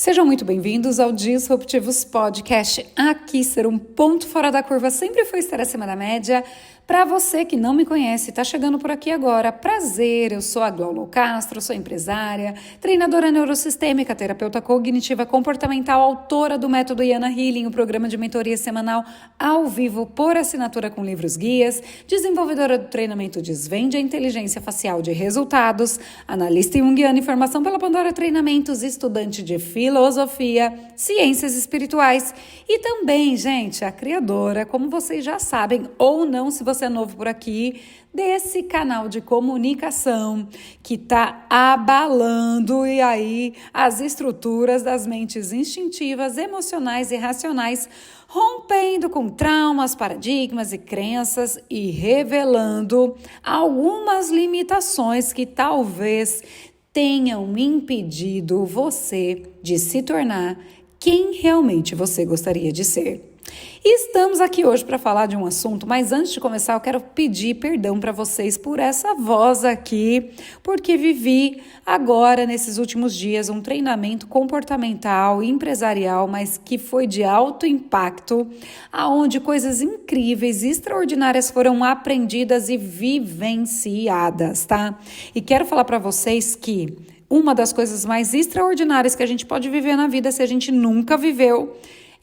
Sejam muito bem-vindos ao Disruptivos Podcast. Aqui, ser um ponto fora da curva sempre foi estar acima da média. Para você que não me conhece, está chegando por aqui agora, prazer, eu sou a Glaulo Castro, sou empresária, treinadora neurosistêmica, terapeuta cognitiva comportamental, autora do método Yana Healing, o programa de mentoria semanal ao vivo por assinatura com livros guias, desenvolvedora do treinamento Desvende a Inteligência Facial de Resultados, analista junguiana e formação pela Pandora Treinamentos, estudante de filosofia, ciências espirituais e também, gente, a criadora, como vocês já sabem ou não, se você é novo por aqui, desse canal de comunicação que está abalando e aí as estruturas das mentes instintivas, emocionais e racionais, rompendo com traumas, paradigmas e crenças e revelando algumas limitações que talvez tenham impedido você de se tornar quem realmente você gostaria de ser. E estamos aqui hoje para falar de um assunto, mas antes de começar eu quero pedir perdão para vocês por essa voz aqui, porque vivi agora, nesses últimos dias, um treinamento comportamental e empresarial, mas que foi de alto impacto, aonde coisas incríveis e extraordinárias foram aprendidas e vivenciadas, tá? E quero falar para vocês que uma das coisas mais extraordinárias que a gente pode viver na vida, se a gente nunca viveu,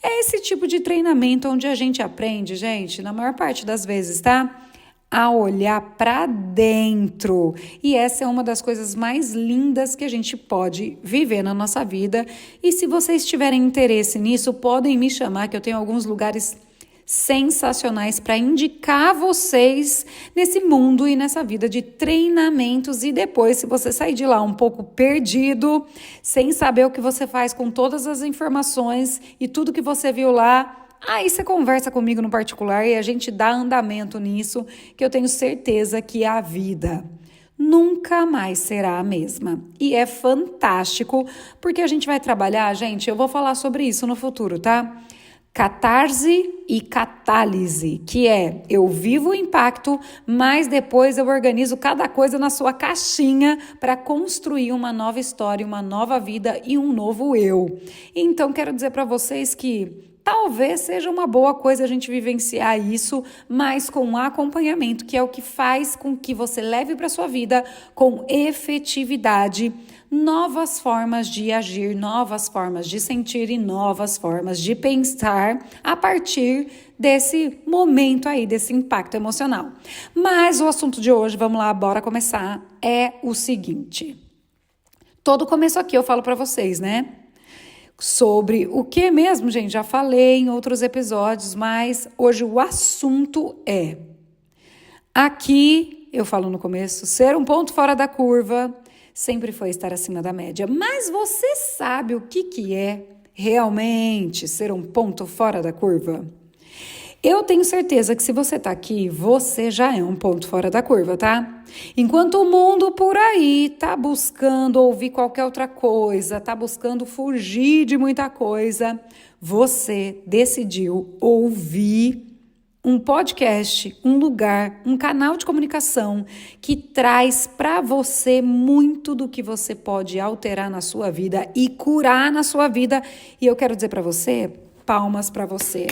é esse tipo de treinamento onde a gente aprende, gente, na maior parte das vezes, tá? A olhar para dentro. E essa é uma das coisas mais lindas que a gente pode viver na nossa vida. E se vocês tiverem interesse nisso, podem me chamar, que eu tenho alguns lugares sensacionais para indicar vocês nesse mundo e nessa vida de treinamentos. E depois, se você sair de lá um pouco perdido, sem saber o que você faz com todas as informações e tudo que você viu lá, aí você conversa comigo no particular e a gente dá andamento nisso, que eu tenho certeza que a vida nunca mais será a mesma. E é fantástico, porque a gente vai trabalhar, gente, eu vou falar sobre isso no futuro, tá? Catarse e catálise, que é eu vivo o impacto, mas depois eu organizo cada coisa na sua caixinha para construir uma nova história, uma nova vida e um novo eu. Então quero dizer para vocês que talvez seja uma boa coisa a gente vivenciar isso, mas com acompanhamento, que é o que faz com que você leve para sua vida com efetividade novas formas de agir, novas formas de sentir e novas formas de pensar a partir desse momento aí, desse impacto emocional. Mas o assunto de hoje, vamos lá, bora começar, é o seguinte. Todo começo aqui eu falo para vocês, né? Sobre o que mesmo, gente? Já falei em outros episódios, mas hoje o assunto é... Aqui, eu falo no começo, ser um ponto fora da curva sempre foi estar acima da média. Mas você sabe o que é realmente ser um ponto fora da curva? Eu tenho certeza que se você tá aqui, você já é um ponto fora da curva, tá? Enquanto o mundo por aí tá buscando ouvir qualquer outra coisa, tá buscando fugir de muita coisa, você decidiu ouvir um podcast, um lugar, um canal de comunicação que traz para você muito do que você pode alterar na sua vida e curar na sua vida. E eu quero dizer para você, palmas para você.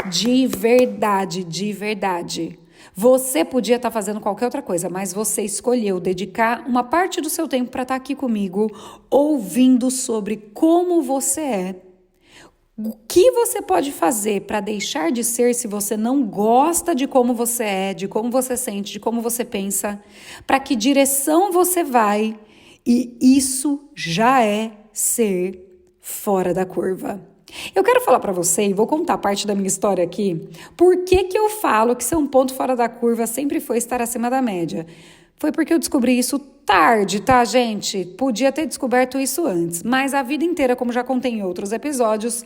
De verdade, de verdade. Você podia estar fazendo qualquer outra coisa, mas você escolheu dedicar uma parte do seu tempo para estar aqui comigo, ouvindo sobre como você é. O que você pode fazer para deixar de ser se você não gosta de como você é, de como você sente, de como você pensa, para que direção você vai, e isso já é ser fora da curva. Eu quero falar para você, e vou contar parte da minha história aqui, por que eu falo que ser um ponto fora da curva sempre foi estar acima da média. Foi porque eu descobri isso tarde, tá, gente? Podia ter descoberto isso antes, mas a vida inteira, como já contei em outros episódios,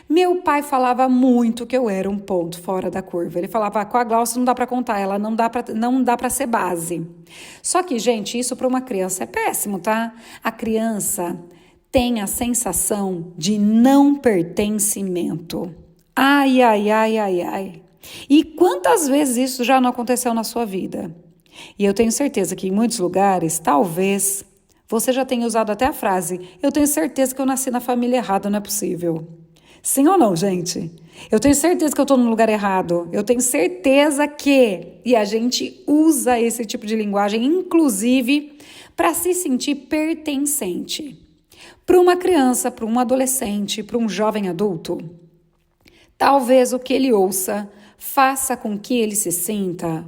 meu pai falava muito que eu era um ponto fora da curva. Ele falava, com a Glaucia não dá para contar, ela não dá para ser base. Só que, gente, isso para uma criança é péssimo, tá? A criança tem a sensação de não pertencimento. Ai, ai, ai, ai, ai. E quantas vezes isso já não aconteceu na sua vida? E eu tenho certeza que em muitos lugares, talvez, Você já tem usado até a frase: eu tenho certeza que eu nasci na família errada, não é possível. Sim ou não, gente? Eu tenho certeza que eu estou no lugar errado. Eu tenho certeza que... E a gente usa esse tipo de linguagem, inclusive, para se sentir pertencente. Para uma criança, para um adolescente, para um jovem adulto, talvez o que ele ouça faça com que ele se sinta...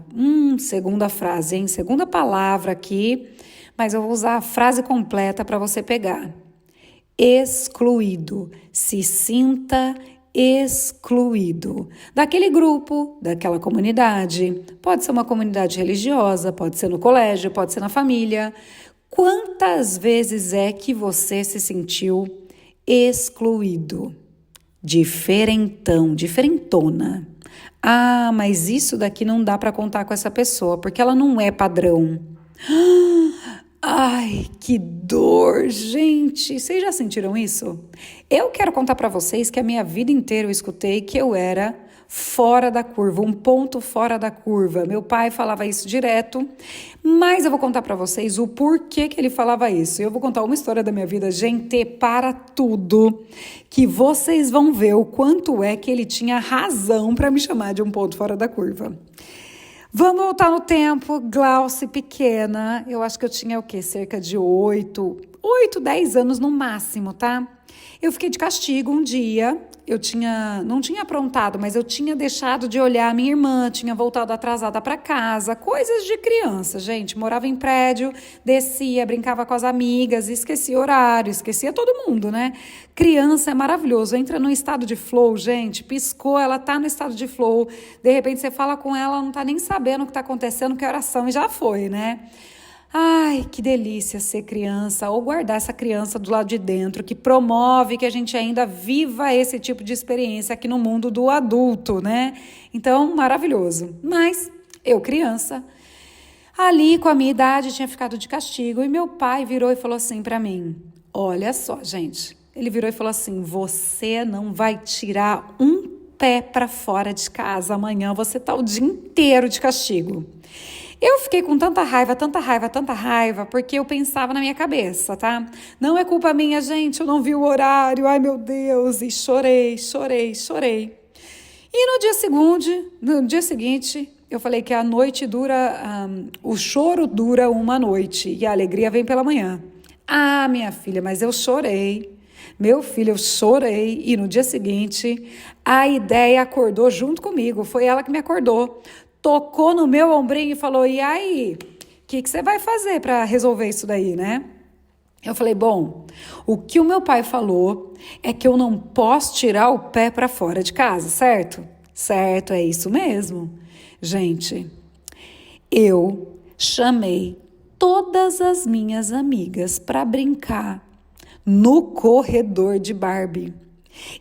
segunda frase, hein? Segunda palavra aqui, mas eu vou usar a frase completa para você pegar. Excluído. Se sinta excluído daquele grupo, daquela comunidade. Pode ser uma comunidade religiosa, pode ser no colégio, pode ser na família. Quantas vezes é que você se sentiu excluído? Diferentão, diferentona. Ah, mas isso daqui não dá para contar com essa pessoa, porque ela não é padrão. Ai, que dor, gente! Vocês já sentiram isso? Eu quero contar para vocês que a minha vida inteira eu escutei que eu era fora da curva, um ponto fora da curva. Meu pai falava isso direto, mas eu vou contar para vocês o porquê que ele falava isso. Eu vou contar uma história da minha vida, gente, para tudo, que vocês vão ver o quanto é que ele tinha razão para me chamar de um ponto fora da curva. Vamos voltar no tempo, Glauce pequena, eu acho que eu tinha o quê? Cerca de 10 anos no máximo, tá? Eu fiquei de castigo um dia, não tinha aprontado, mas eu tinha deixado de olhar a minha irmã, tinha voltado atrasada para casa, coisas de criança, gente, morava em prédio, descia, brincava com as amigas, esquecia horário, esquecia todo mundo, né? Criança é maravilhoso, entra no estado de flow, gente, piscou, ela tá no estado de flow, de repente você fala com ela, não tá nem sabendo o que tá acontecendo, que oração, e já foi, né? Ai, que delícia ser criança, ou guardar essa criança do lado de dentro, que promove que a gente ainda viva esse tipo de experiência aqui no mundo do adulto, né? Então, maravilhoso. Mas, eu criança, ali com a minha idade, tinha ficado de castigo, e meu pai virou e falou assim pra mim, olha só, gente, ele virou e falou assim, você não vai tirar um pé pra fora de casa, amanhã você tá o dia inteiro de castigo. Eu fiquei com tanta raiva, porque eu pensava na minha cabeça, tá? Não é culpa minha, gente, eu não vi o horário, ai meu Deus, e chorei. E no dia seguinte, eu falei que a noite o choro dura uma noite e a alegria vem pela manhã. Ah, minha filha, mas eu chorei. Meu filho, eu chorei e no dia seguinte a ideia acordou junto comigo, foi ela que me acordou. Tocou no meu ombrinho e falou, e aí, o que você vai fazer para resolver isso daí, né? Eu falei, bom, o que o meu pai falou é que eu não posso tirar o pé para fora de casa, certo? Certo, é isso mesmo. Gente, eu chamei todas as minhas amigas para brincar no corredor de Barbie.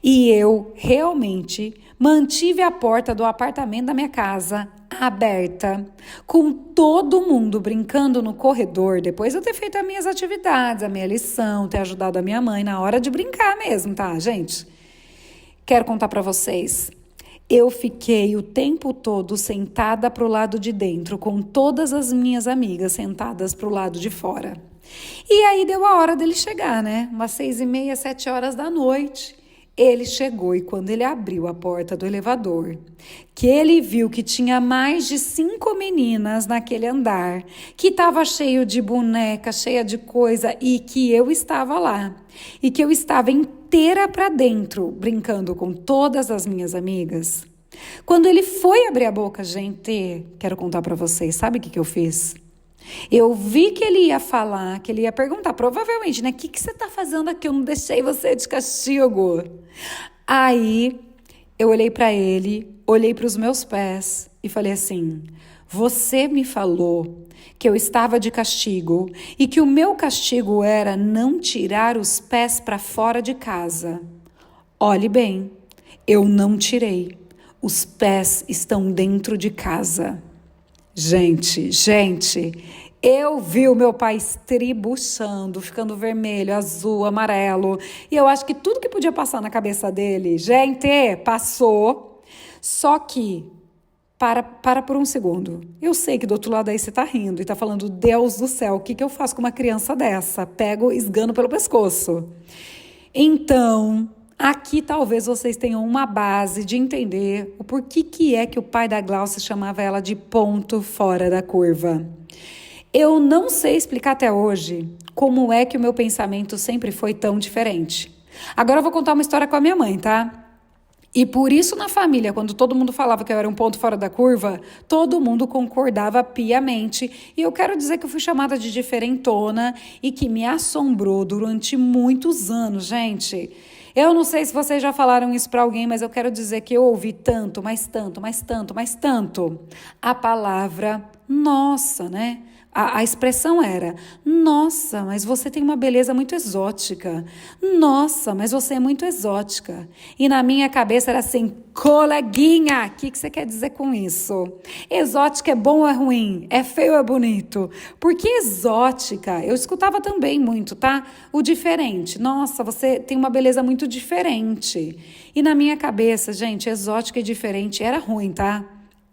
E eu realmente mantive a porta do apartamento da minha casa aberta, com todo mundo brincando no corredor, depois eu ter feito as minhas atividades, a minha lição, ter ajudado a minha mãe na hora de brincar mesmo, tá, gente? Quero contar pra vocês. Eu fiquei o tempo todo sentada pro lado de dentro, com todas as minhas amigas sentadas pro lado de fora. E aí deu a hora dele chegar, né? Umas 6h30, 7 horas da noite. Ele chegou e quando ele abriu a porta do elevador, que ele viu que tinha mais de 5 meninas naquele andar, que estava cheio de boneca, cheia de coisa e que eu estava lá. E que eu estava inteira para dentro, brincando com todas as minhas amigas. Quando ele foi abrir a boca, gente, quero contar para vocês, sabe o que eu fiz? Eu vi que ele ia falar, que ele ia perguntar, provavelmente, né? O que você tá fazendo aqui? Eu não deixei você de castigo. Aí, eu olhei para ele, olhei para os meus pés e falei assim, você me falou que eu estava de castigo e que o meu castigo era não tirar os pés para fora de casa. Olhe bem, eu não tirei. Os pés estão dentro de casa. Gente, eu vi o meu pai estribuchando, ficando vermelho, azul, amarelo. E eu acho que tudo que podia passar na cabeça dele, gente, passou. Só que Para por um segundo. Eu sei que do outro lado aí você tá rindo e tá falando, Deus do céu, o que que eu faço com uma criança dessa? Pego, esgano pelo pescoço. Então, aqui talvez vocês tenham uma base de entender o porquê que é que o pai da Glaucia chamava ela de ponto fora da curva. Eu não sei explicar até hoje como é que o meu pensamento sempre foi tão diferente. Agora eu vou contar uma história com a minha mãe, tá? E por isso na família, quando todo mundo falava que eu era um ponto fora da curva, todo mundo concordava piamente. E eu quero dizer que eu fui chamada de diferentona e que me assombrou durante muitos anos, gente. Eu não sei se vocês já falaram isso para alguém, mas eu quero dizer que eu ouvi tanto, mais tanto, mais tanto, mais tanto. A palavra nossa, né? A expressão era, nossa, mas você tem uma beleza muito exótica. Nossa, mas você é muito exótica. E na minha cabeça era assim, coleguinha, o que você quer dizer com isso? Exótica é bom ou é ruim? É feio ou é bonito? Porque exótica, eu escutava também muito, tá? O diferente. Nossa, você tem uma beleza muito diferente. E na minha cabeça, gente, exótica e diferente era ruim, tá?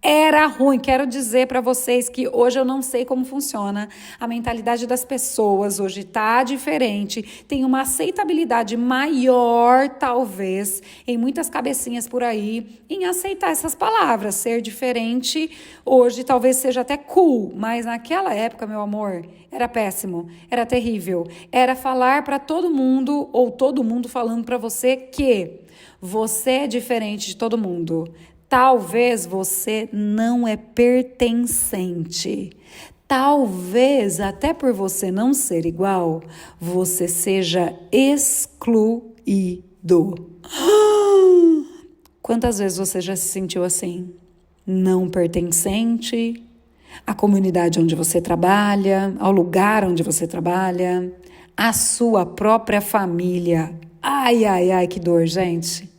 Era ruim. Quero dizer para vocês que hoje eu não sei como funciona. A mentalidade das pessoas hoje está diferente. Tem uma aceitabilidade maior, talvez, em muitas cabecinhas por aí, em aceitar essas palavras. Ser diferente hoje talvez seja até cool, mas naquela época, meu amor, era péssimo, era terrível. Era falar para todo mundo ou todo mundo falando para você que você é diferente de todo mundo. Talvez você não é pertencente. Talvez, até por você não ser igual, você seja excluído. Quantas vezes você já se sentiu assim? Não pertencente à comunidade onde você trabalha, ao lugar onde você trabalha, à sua própria família. Ai, ai, ai, que dor, gente.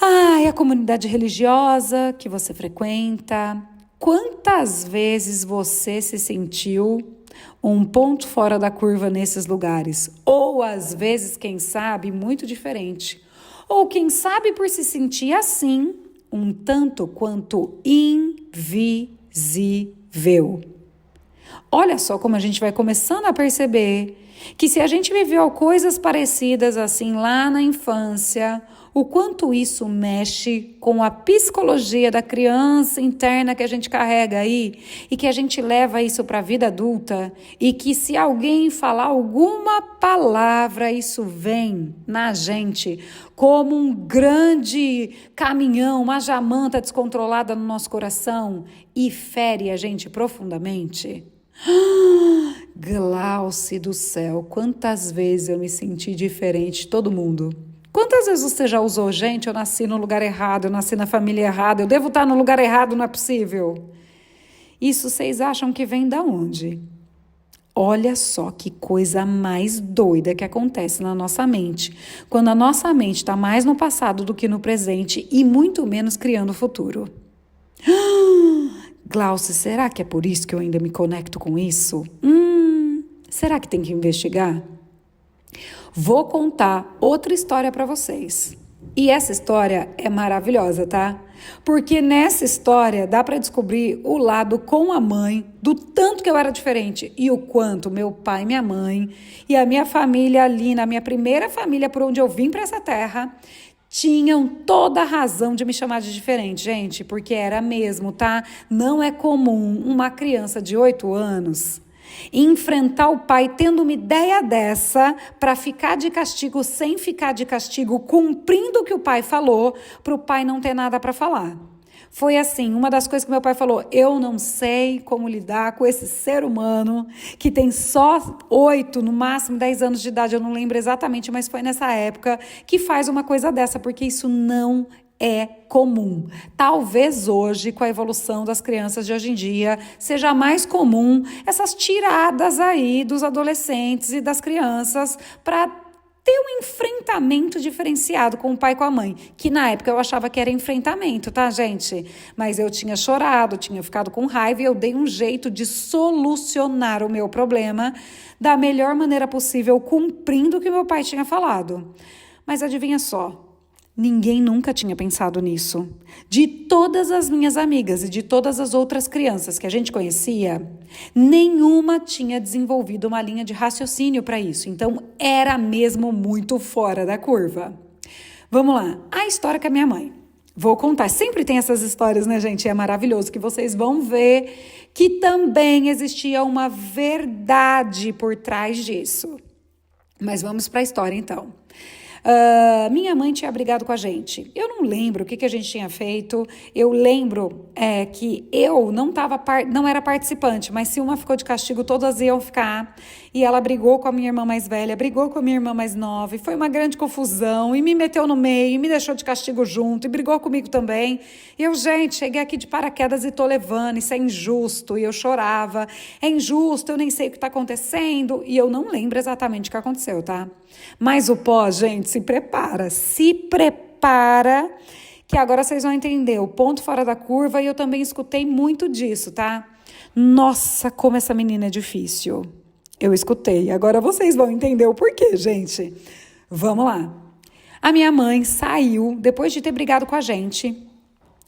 Ai, a comunidade religiosa que você frequenta. Quantas vezes você se sentiu um ponto fora da curva nesses lugares? Ou às vezes, quem sabe, muito diferente. Ou quem sabe por se sentir assim, um tanto quanto invisível. Olha só como a gente vai começando a perceber que se a gente viveu coisas parecidas assim lá na infância, o quanto isso mexe com a psicologia da criança interna que a gente carrega aí e que a gente leva isso para a vida adulta e que se alguém falar alguma palavra, isso vem na gente como um grande caminhão, uma jamanta descontrolada no nosso coração e fere a gente profundamente. Glauce do céu, quantas vezes eu me senti diferente de todo mundo. Quantas vezes você já usou, gente, eu nasci no lugar errado, eu nasci na família errada, eu devo estar no lugar errado, não é possível? Isso vocês acham que vem da onde? Olha só que coisa mais doida que acontece na nossa mente, quando a nossa mente está mais no passado do que no presente e muito menos criando o futuro. Glauce, será que é por isso que eu ainda me conecto com isso? Será que tem que investigar? Vou contar outra história para vocês. E essa história é maravilhosa, tá? Porque nessa história dá para descobrir o lado com a mãe, do tanto que eu era diferente e o quanto meu pai e minha mãe e a minha família ali, na minha primeira família por onde eu vim para essa terra, tinham toda a razão de me chamar de diferente, gente, porque era mesmo, tá? Não é comum uma criança de 8 anos enfrentar o pai tendo uma ideia dessa para ficar de castigo sem ficar de castigo, cumprindo o que o pai falou, para o pai não ter nada para falar. Foi assim, uma das coisas que meu pai falou, eu não sei como lidar com esse ser humano que tem só 8, no máximo 10 anos de idade, eu não lembro exatamente, mas foi nessa época que faz uma coisa dessa, porque isso não é comum. Talvez hoje, com a evolução das crianças de hoje em dia, seja mais comum essas tiradas aí dos adolescentes e das crianças para ter um enfrentamento diferenciado com o pai e com a mãe, que na época eu achava que era enfrentamento, tá, gente? Mas eu tinha chorado, tinha ficado com raiva e eu dei um jeito de solucionar o meu problema da melhor maneira possível, cumprindo o que meu pai tinha falado. Mas adivinha só, Ninguém nunca tinha pensado nisso. De todas as minhas amigas e de todas as outras crianças que a gente conhecia, nenhuma tinha desenvolvido uma linha de raciocínio para isso. Então, era mesmo muito fora da curva. Vamos lá, a história com a minha mãe. Vou contar, sempre tem essas histórias, né, gente? É maravilhoso que vocês vão ver que também existia uma verdade por trás disso. Mas vamos para a história, então. Minha mãe tinha brigado com a gente. Eu não lembro o que a gente tinha feito. Eu lembro que eu não era participante, mas se uma ficou de castigo, todas iam ficar. E ela brigou com a minha irmã mais velha, brigou com a minha irmã mais nova. E foi uma grande confusão. E me meteu no meio, e me deixou de castigo junto. E brigou comigo também. E eu, gente, cheguei aqui de paraquedas e tô levando. Isso é injusto. E eu chorava. É injusto, eu nem sei o que tá acontecendo. E eu não lembro exatamente o que aconteceu, tá? Mas o pós, gente, se prepara, que agora vocês vão entender o ponto fora da curva e eu também escutei muito disso, tá? Nossa, como essa menina é difícil. Eu escutei, agora vocês vão entender o porquê, gente. Vamos lá. A minha mãe saiu depois de ter brigado com a gente.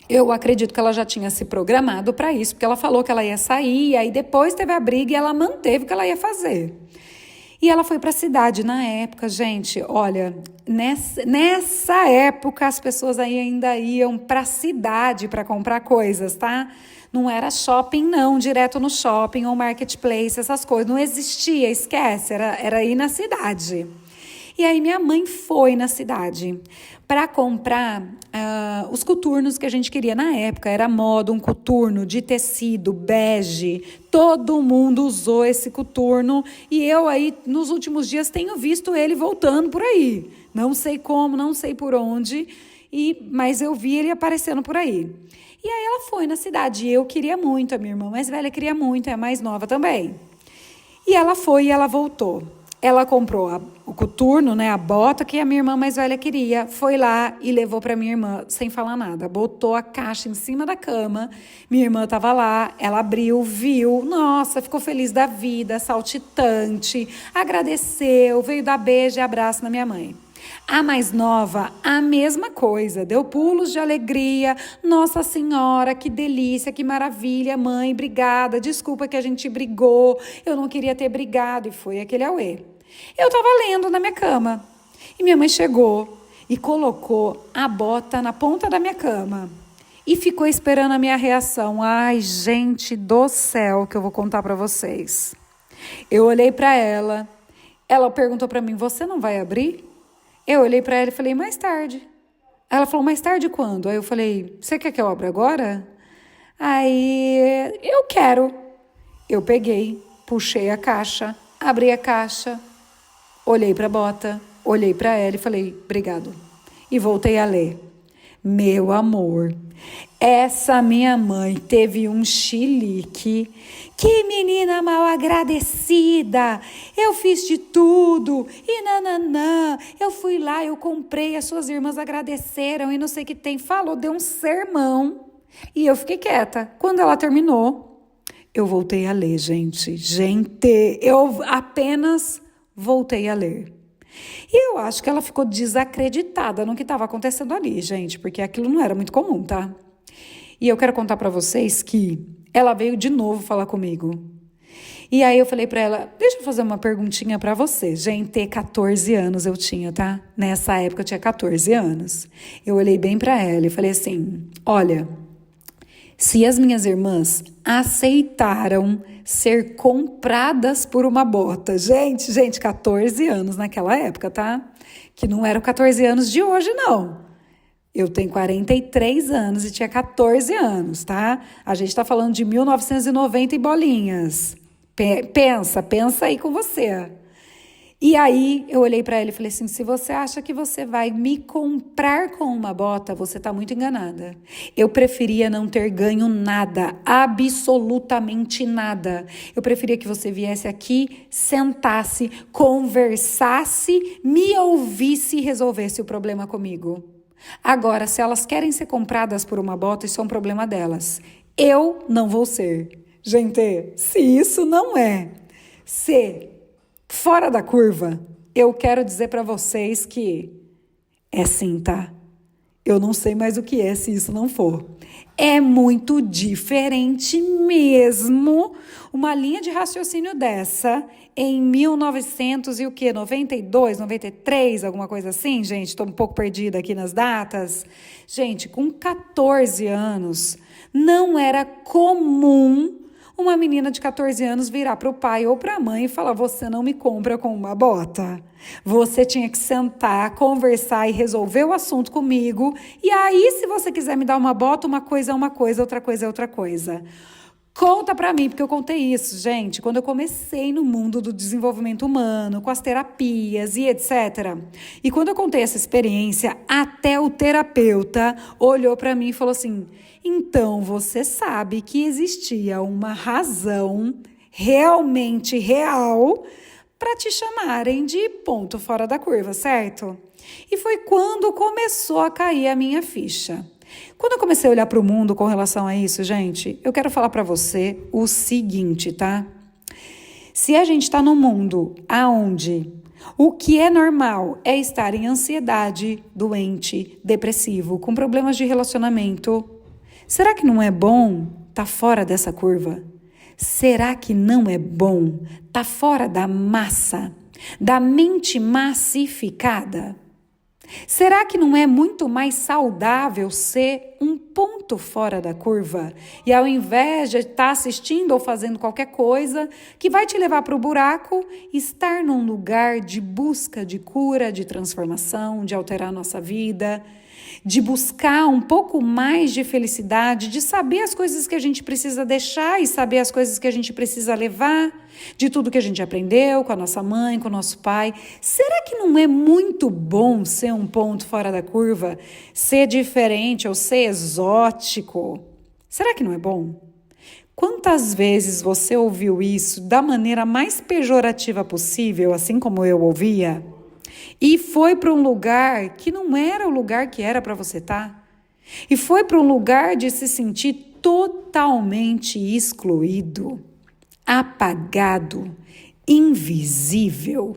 Eu acredito que ela já tinha se programado para isso, porque ela falou que ela ia sair, e aí depois teve a briga e ela manteve o que ela ia fazer. E ela foi para a cidade na época, gente, olha, nessa época as pessoas aí ainda iam para a cidade para comprar coisas, tá? Não era shopping não, direto no shopping ou marketplace, essas coisas, não existia, esquece, era ir na cidade. E aí minha mãe foi na cidade para comprar os coturnos que a gente queria na época. Era moda, um coturno de tecido bege. Todo mundo usou esse coturno e eu aí nos últimos dias tenho visto ele voltando por aí. Não sei como, não sei por onde, mas eu vi ele aparecendo por aí. E aí ela foi na cidade e eu queria muito, a minha irmã mais velha queria muito, a mais nova também. E ela foi e ela voltou. Ela comprou o coturno, né, a bota que a minha irmã mais velha queria, foi lá e levou para minha irmã sem falar nada. Botou a caixa em cima da cama, minha irmã estava lá, ela abriu, viu, nossa, ficou feliz da vida, saltitante, agradeceu, veio dar beijo e abraço na minha mãe. A mais nova, a mesma coisa, deu pulos de alegria. Nossa Senhora, que delícia, que maravilha, mãe, obrigada, desculpa que a gente brigou, eu não queria ter brigado, e foi aquele auê. Eu estava lendo na minha cama, e minha mãe chegou e colocou a bota na ponta da minha cama, e ficou esperando a minha reação. Ai, gente do céu, que eu vou contar para vocês. Eu olhei para ela, ela perguntou para mim, você não vai abrir? Eu olhei para ela e falei, mais tarde. Ela falou, mais tarde quando? Aí eu falei, você quer que eu abra agora? Aí, eu quero. Eu peguei, puxei a caixa, abri a caixa, olhei para a bota, olhei para ela e falei, obrigado. E voltei a ler. Meu amor, essa minha mãe teve um chilique. Que menina mal agradecida, eu fiz de tudo, e nananã, eu fui lá, eu comprei, as suas irmãs agradeceram e não sei o que tem, falou, deu um sermão, e eu fiquei quieta. Quando ela terminou, eu voltei a ler, gente, eu apenas voltei a ler. E eu acho que ela ficou desacreditada no que estava acontecendo ali, gente, porque aquilo não era muito comum, tá? E eu quero contar para vocês que ela veio de novo falar comigo. E aí eu falei para ela, deixa eu fazer uma perguntinha para você. Gente, 14 anos eu tinha, tá? Nessa época eu tinha 14 anos. Eu olhei bem para ela e falei assim, olha, se as minhas irmãs aceitaram ser compradas por uma bota. Gente, 14 anos naquela época, tá? Que não eram 14 anos de hoje, não. Eu tenho 43 anos e tinha 14 anos, tá? A gente tá falando de 1990 e bolinhas. Pensa aí com você. E aí eu olhei para ela e falei assim, se você acha que você vai me comprar com uma bota, você tá muito enganada. Eu preferia não ter ganho nada, absolutamente nada. Eu preferia que você viesse aqui, sentasse, conversasse, me ouvisse e resolvesse o problema comigo. Agora, se elas querem ser compradas por uma bota, isso é um problema delas. Eu não vou ser. Gente, se isso não é ser fora da curva, eu quero dizer para vocês que é sim, tá? Eu não sei mais o que é se isso não for. É muito diferente mesmo uma linha de raciocínio dessa em 1900 e o quê? 92, 93, alguma coisa assim, gente? Estou um pouco perdida aqui nas datas. Gente, com 14 anos, não era comum uma menina de 14 anos virar para o pai ou para a mãe e falar: você não me compra com uma bota. Você tinha que sentar, conversar e resolver o assunto comigo. E aí, se você quiser me dar uma bota, uma coisa é uma coisa, outra coisa é outra coisa. Conta pra mim, porque eu contei isso, gente, quando eu comecei no mundo do desenvolvimento humano, com as terapias e etc. E quando eu contei essa experiência, até o terapeuta olhou pra mim e falou assim: então você sabe que existia uma razão realmente real para te chamarem de ponto fora da curva, certo? E foi quando começou a cair a minha ficha. Quando eu comecei a olhar para o mundo com relação a isso, gente, eu quero falar para você o seguinte, tá? Se a gente está num mundo onde o que é normal é estar em ansiedade, doente, depressivo, com problemas de relacionamento, será que não é bom estar fora dessa curva? Será que não é bom estar fora da massa, da mente massificada? Será que não é muito mais saudável ser um ponto fora da curva? E ao invés de estar assistindo ou fazendo qualquer coisa que vai te levar para o buraco, estar num lugar de busca de cura, de transformação, de alterar a nossa vida, de buscar um pouco mais de felicidade, de saber as coisas que a gente precisa deixar e saber as coisas que a gente precisa levar, de tudo que a gente aprendeu com a nossa mãe, com o nosso pai. Será que não é muito bom ser um ponto fora da curva, ser diferente ou ser exótico? Será que não é bom? Quantas vezes você ouviu isso da maneira mais pejorativa possível, assim como eu ouvia? E foi para um lugar que não era o lugar que era para você estar. E foi para um lugar de se sentir totalmente excluído, apagado, invisível.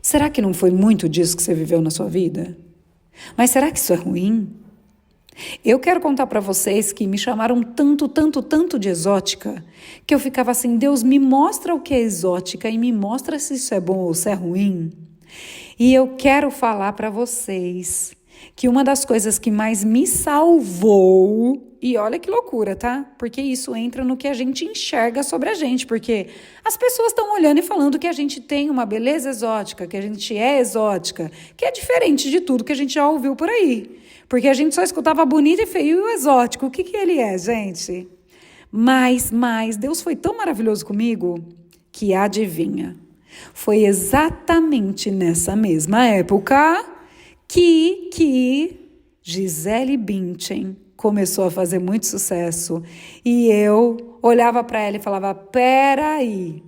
Será que não foi muito disso que você viveu na sua vida? Mas será que isso é ruim? Eu quero contar para vocês que me chamaram tanto de exótica, que eu ficava assim: Deus, me mostra o que é exótica e me mostra se isso é bom ou se é ruim. E eu quero falar para vocês que uma das coisas que mais me salvou, e olha que loucura, tá? Porque isso entra no que a gente enxerga sobre a gente, porque as pessoas estão olhando e falando que a gente tem uma beleza exótica, que a gente é exótica, que é diferente de tudo que a gente já ouviu por aí. Porque a gente só escutava bonito e feio e o exótico. O que ele é, gente? Mas Deus foi tão maravilhoso comigo que adivinha. Foi exatamente nessa mesma época que Gisele Bündchen começou a fazer muito sucesso. E eu olhava para ela e falava: peraí,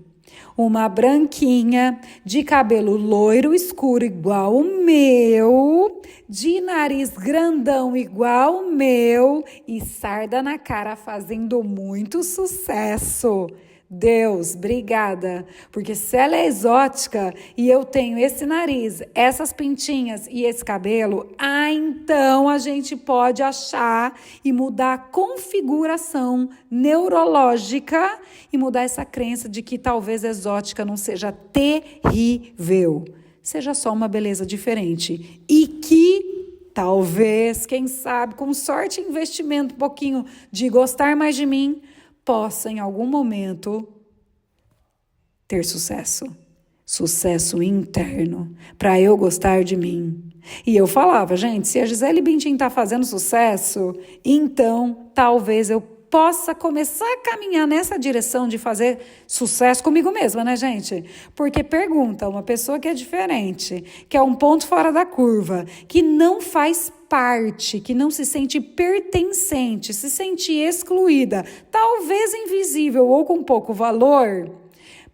uma branquinha de cabelo loiro escuro igual o meu, de nariz grandão igual o meu e sarda na cara fazendo muito sucesso. Deus, obrigada, porque se ela é exótica e eu tenho esse nariz, essas pintinhas e esse cabelo, então a gente pode achar e mudar a configuração neurológica e mudar essa crença de que talvez exótica não seja terrível, seja só uma beleza diferente e que talvez, quem sabe, com sorte e investimento um pouquinho de gostar mais de mim, possa em algum momento ter sucesso. Sucesso interno, para eu gostar de mim. E eu falava: gente, se a Gisele Bündchen está fazendo sucesso, então talvez eu possa começar a caminhar nessa direção de fazer sucesso comigo mesma, né, gente? Porque pergunta, uma pessoa que é diferente, que é um ponto fora da curva, que não faz parte, que não se sente pertencente, se sente excluída, talvez invisível ou com pouco valor,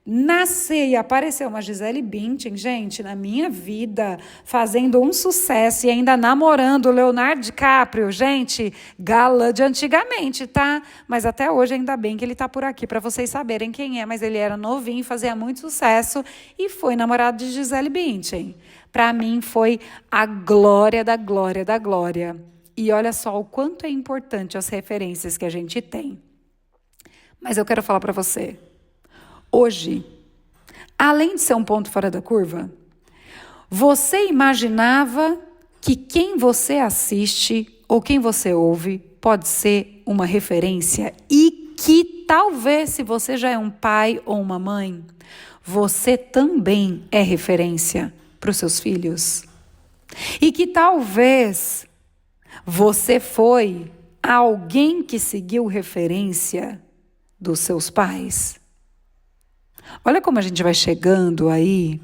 nascer e aparecer uma Gisele Bündchen, gente, na minha vida, fazendo um sucesso e ainda namorando o Leonardo DiCaprio, gente, galã de antigamente, tá? Mas até hoje, ainda bem que ele tá por aqui, para vocês saberem quem é, mas ele era novinho, fazia muito sucesso e foi namorado de Gisele Bündchen. Para mim, foi a glória da glória da glória. E olha só o quanto é importante as referências que a gente tem. Mas eu quero falar para você, hoje, além de ser um ponto fora da curva, você imaginava que quem você assiste ou quem você ouve pode ser uma referência e que talvez, se você já é um pai ou uma mãe, você também é referência para os seus filhos? E que talvez você foi alguém que seguiu referência dos seus pais? Olha como a gente vai chegando aí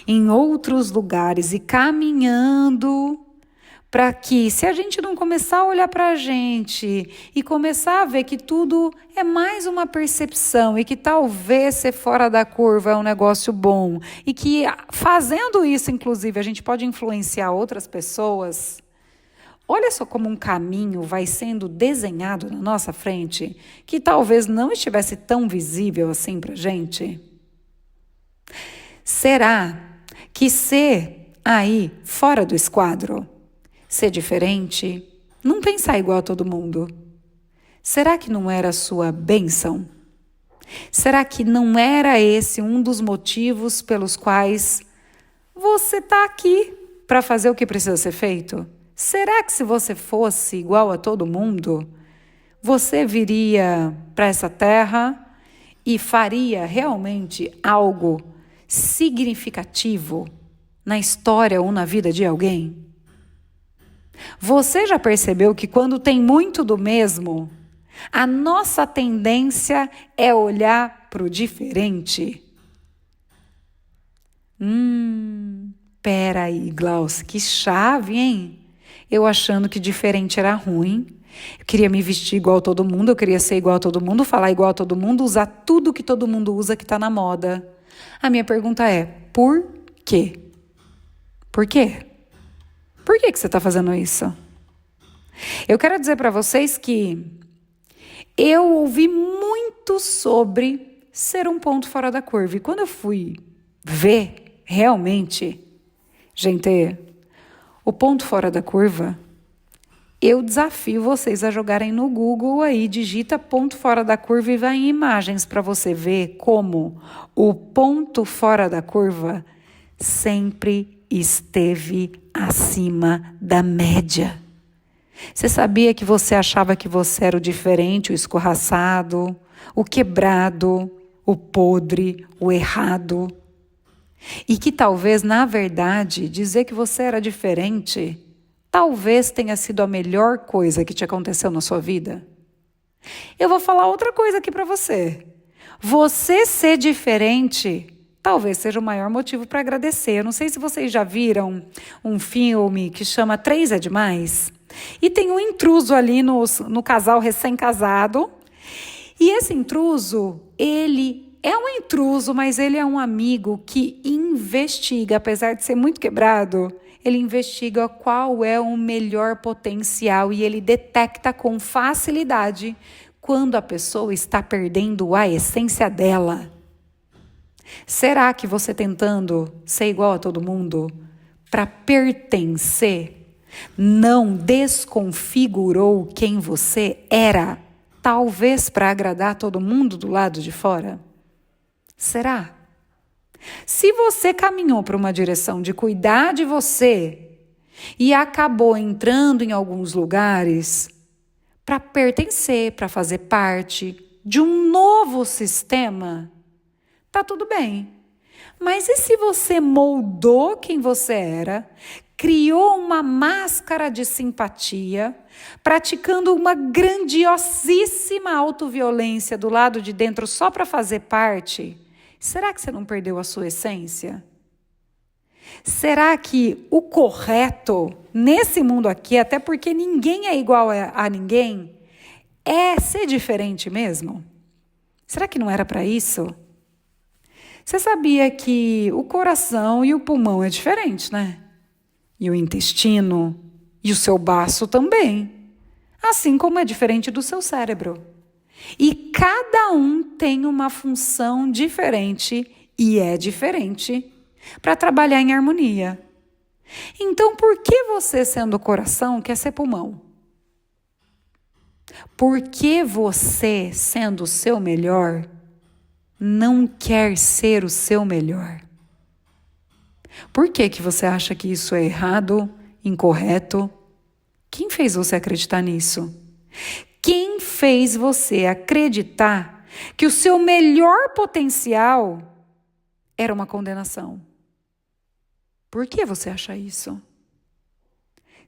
em outros lugares e caminhando para que, se a gente não começar a olhar para a gente e começar a ver que tudo é mais uma percepção e que talvez ser fora da curva é um negócio bom e que fazendo isso, inclusive, a gente pode influenciar outras pessoas. Olha só como um caminho vai sendo desenhado na nossa frente, que talvez não estivesse tão visível assim para a gente. Será que ser aí fora do esquadro, ser diferente, não pensar igual a todo mundo, será que não era a sua bênção? Será que não era esse um dos motivos pelos quais você está aqui para fazer o que precisa ser feito? Será que se você fosse igual a todo mundo, você viria para essa terra e faria realmente algo significativo na história ou na vida de alguém? Você já percebeu que quando tem muito do mesmo, a nossa tendência é olhar para o diferente? Peraí, Glaucia, que chave, hein? Eu achando que diferente era ruim, eu queria me vestir igual a todo mundo, eu queria ser igual a todo mundo, falar igual a todo mundo, usar tudo que todo mundo usa que está na moda. A minha pergunta é, por quê? Por quê? Por que você está fazendo isso? Eu quero dizer para vocês que eu ouvi muito sobre ser um ponto fora da curva. E quando eu fui ver realmente, gente, o ponto fora da curva, eu desafio vocês a jogarem no Google aí, digita ponto fora da curva e vai em imagens para você ver como o ponto fora da curva sempre esteve acima da média. Você sabia que você achava que você era o diferente, o escorraçado, o quebrado, o podre, o errado? E que talvez, na verdade, dizer que você era diferente, talvez tenha sido a melhor coisa que te aconteceu na sua vida? Eu vou falar outra coisa aqui para você. Você ser diferente talvez seja o maior motivo para agradecer. Eu não sei se vocês já viram um filme que chama 3 é Demais. E tem um intruso ali no casal recém-casado. E esse intruso, ele é um intruso, mas ele é um amigo que investiga, apesar de ser muito quebrado, ele investiga qual é o melhor potencial e ele detecta com facilidade quando a pessoa está perdendo a essência dela. Será que você tentando ser igual a todo mundo para pertencer não desconfigurou quem você era, talvez para agradar todo mundo do lado de fora? Será? Se você caminhou para uma direção de cuidar de você e acabou entrando em alguns lugares para pertencer, para fazer parte de um novo sistema, tá tudo bem. Mas e se você moldou quem você era, criou uma máscara de simpatia, praticando uma grandiosíssima autoviolência do lado de dentro só para fazer parte? Será que você não perdeu a sua essência? Será que o correto nesse mundo aqui, até porque ninguém é igual a ninguém, é ser diferente mesmo? Será que não era para isso? Você sabia que o coração e o pulmão é diferente, né? E o intestino e o seu baço também. Assim como é diferente do seu cérebro. E cada um tem uma função diferente e é diferente para trabalhar em harmonia. Então, por que você, sendo coração, quer ser pulmão? Por que você, sendo o seu melhor, não quer ser o seu melhor? Por que que você acha que isso é errado, incorreto? Quem fez você acreditar nisso? Quem fez você acreditar que o seu melhor potencial era uma condenação? Por que você acha isso?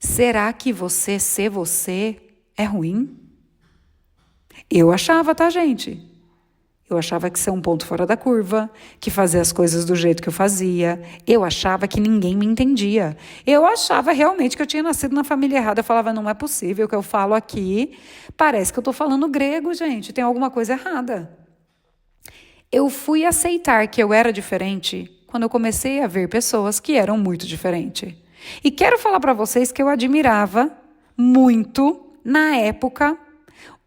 Será que você ser você é ruim? Eu achava, tá, gente? Eu achava que ser um ponto fora da curva, que fazer as coisas do jeito que eu fazia. Eu achava que ninguém me entendia. Eu achava realmente que eu tinha nascido na família errada. Eu falava, não é possível, o que eu falo aqui parece que eu estou falando grego, gente. Tem alguma coisa errada. Eu fui aceitar que eu era diferente quando eu comecei a ver pessoas que eram muito diferentes. E quero falar para vocês que eu admirava muito, na época,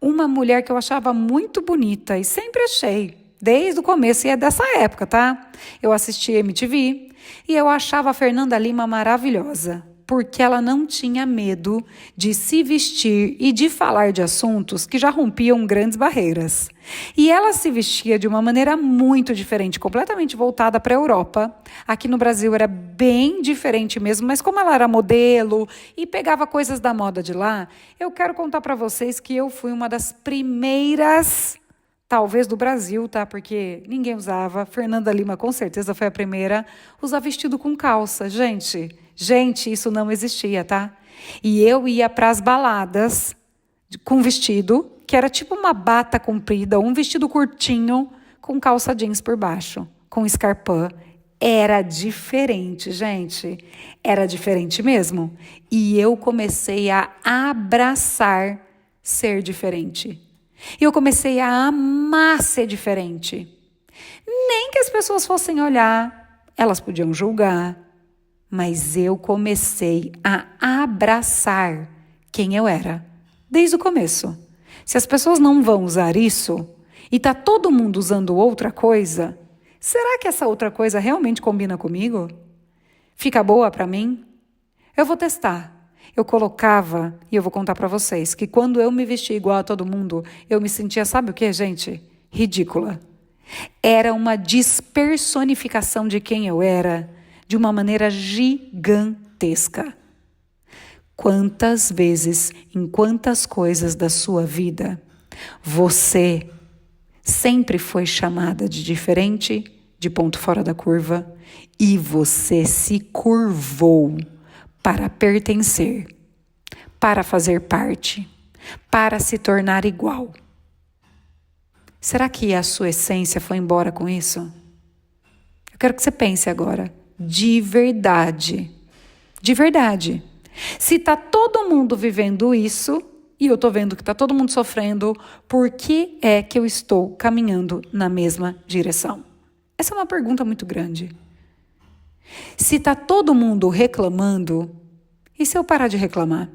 uma mulher que eu achava muito bonita e sempre achei, desde o começo, e é dessa época, tá? Eu assisti MTV e eu achava a Fernanda Lima maravilhosa, porque ela não tinha medo de se vestir e de falar de assuntos que já rompiam grandes barreiras. E ela se vestia de uma maneira muito diferente, completamente voltada para a Europa. Aqui no Brasil era bem diferente mesmo, mas como ela era modelo e pegava coisas da moda de lá, eu quero contar para vocês que eu fui uma das primeiras, talvez do Brasil, tá? Porque ninguém usava. Fernanda Lima com certeza foi a primeira a usar vestido com calça, gente. Gente, isso não existia, tá? E eu ia para as baladas com vestido, que era tipo uma bata comprida, um vestido curtinho com calça jeans por baixo, com escarpã. Era diferente, gente. Era diferente mesmo. E eu comecei a abraçar ser diferente. E eu comecei a amar ser diferente. Nem que as pessoas fossem olhar, elas podiam julgar. Mas eu comecei a abraçar quem eu era, desde o começo. Se as pessoas não vão usar isso, e está todo mundo usando outra coisa, será que essa outra coisa realmente combina comigo? Fica boa para mim? Eu vou testar. Eu colocava, e eu vou contar para vocês, que quando eu me vestia igual a todo mundo, eu me sentia, sabe o que, gente? Ridícula. Era uma despersonificação de quem eu era, de uma maneira gigantesca. Quantas vezes, em quantas coisas da sua vida, você sempre foi chamada de diferente, de ponto fora da curva, e você se curvou para pertencer, para fazer parte, para se tornar igual. Será que a sua essência foi embora com isso? Eu quero que você pense agora. De verdade. De verdade. Se está todo mundo vivendo isso, e eu estou vendo que está todo mundo sofrendo, por que é que eu estou caminhando na mesma direção? Essa é uma pergunta muito grande. Se está todo mundo reclamando, e se eu parar de reclamar?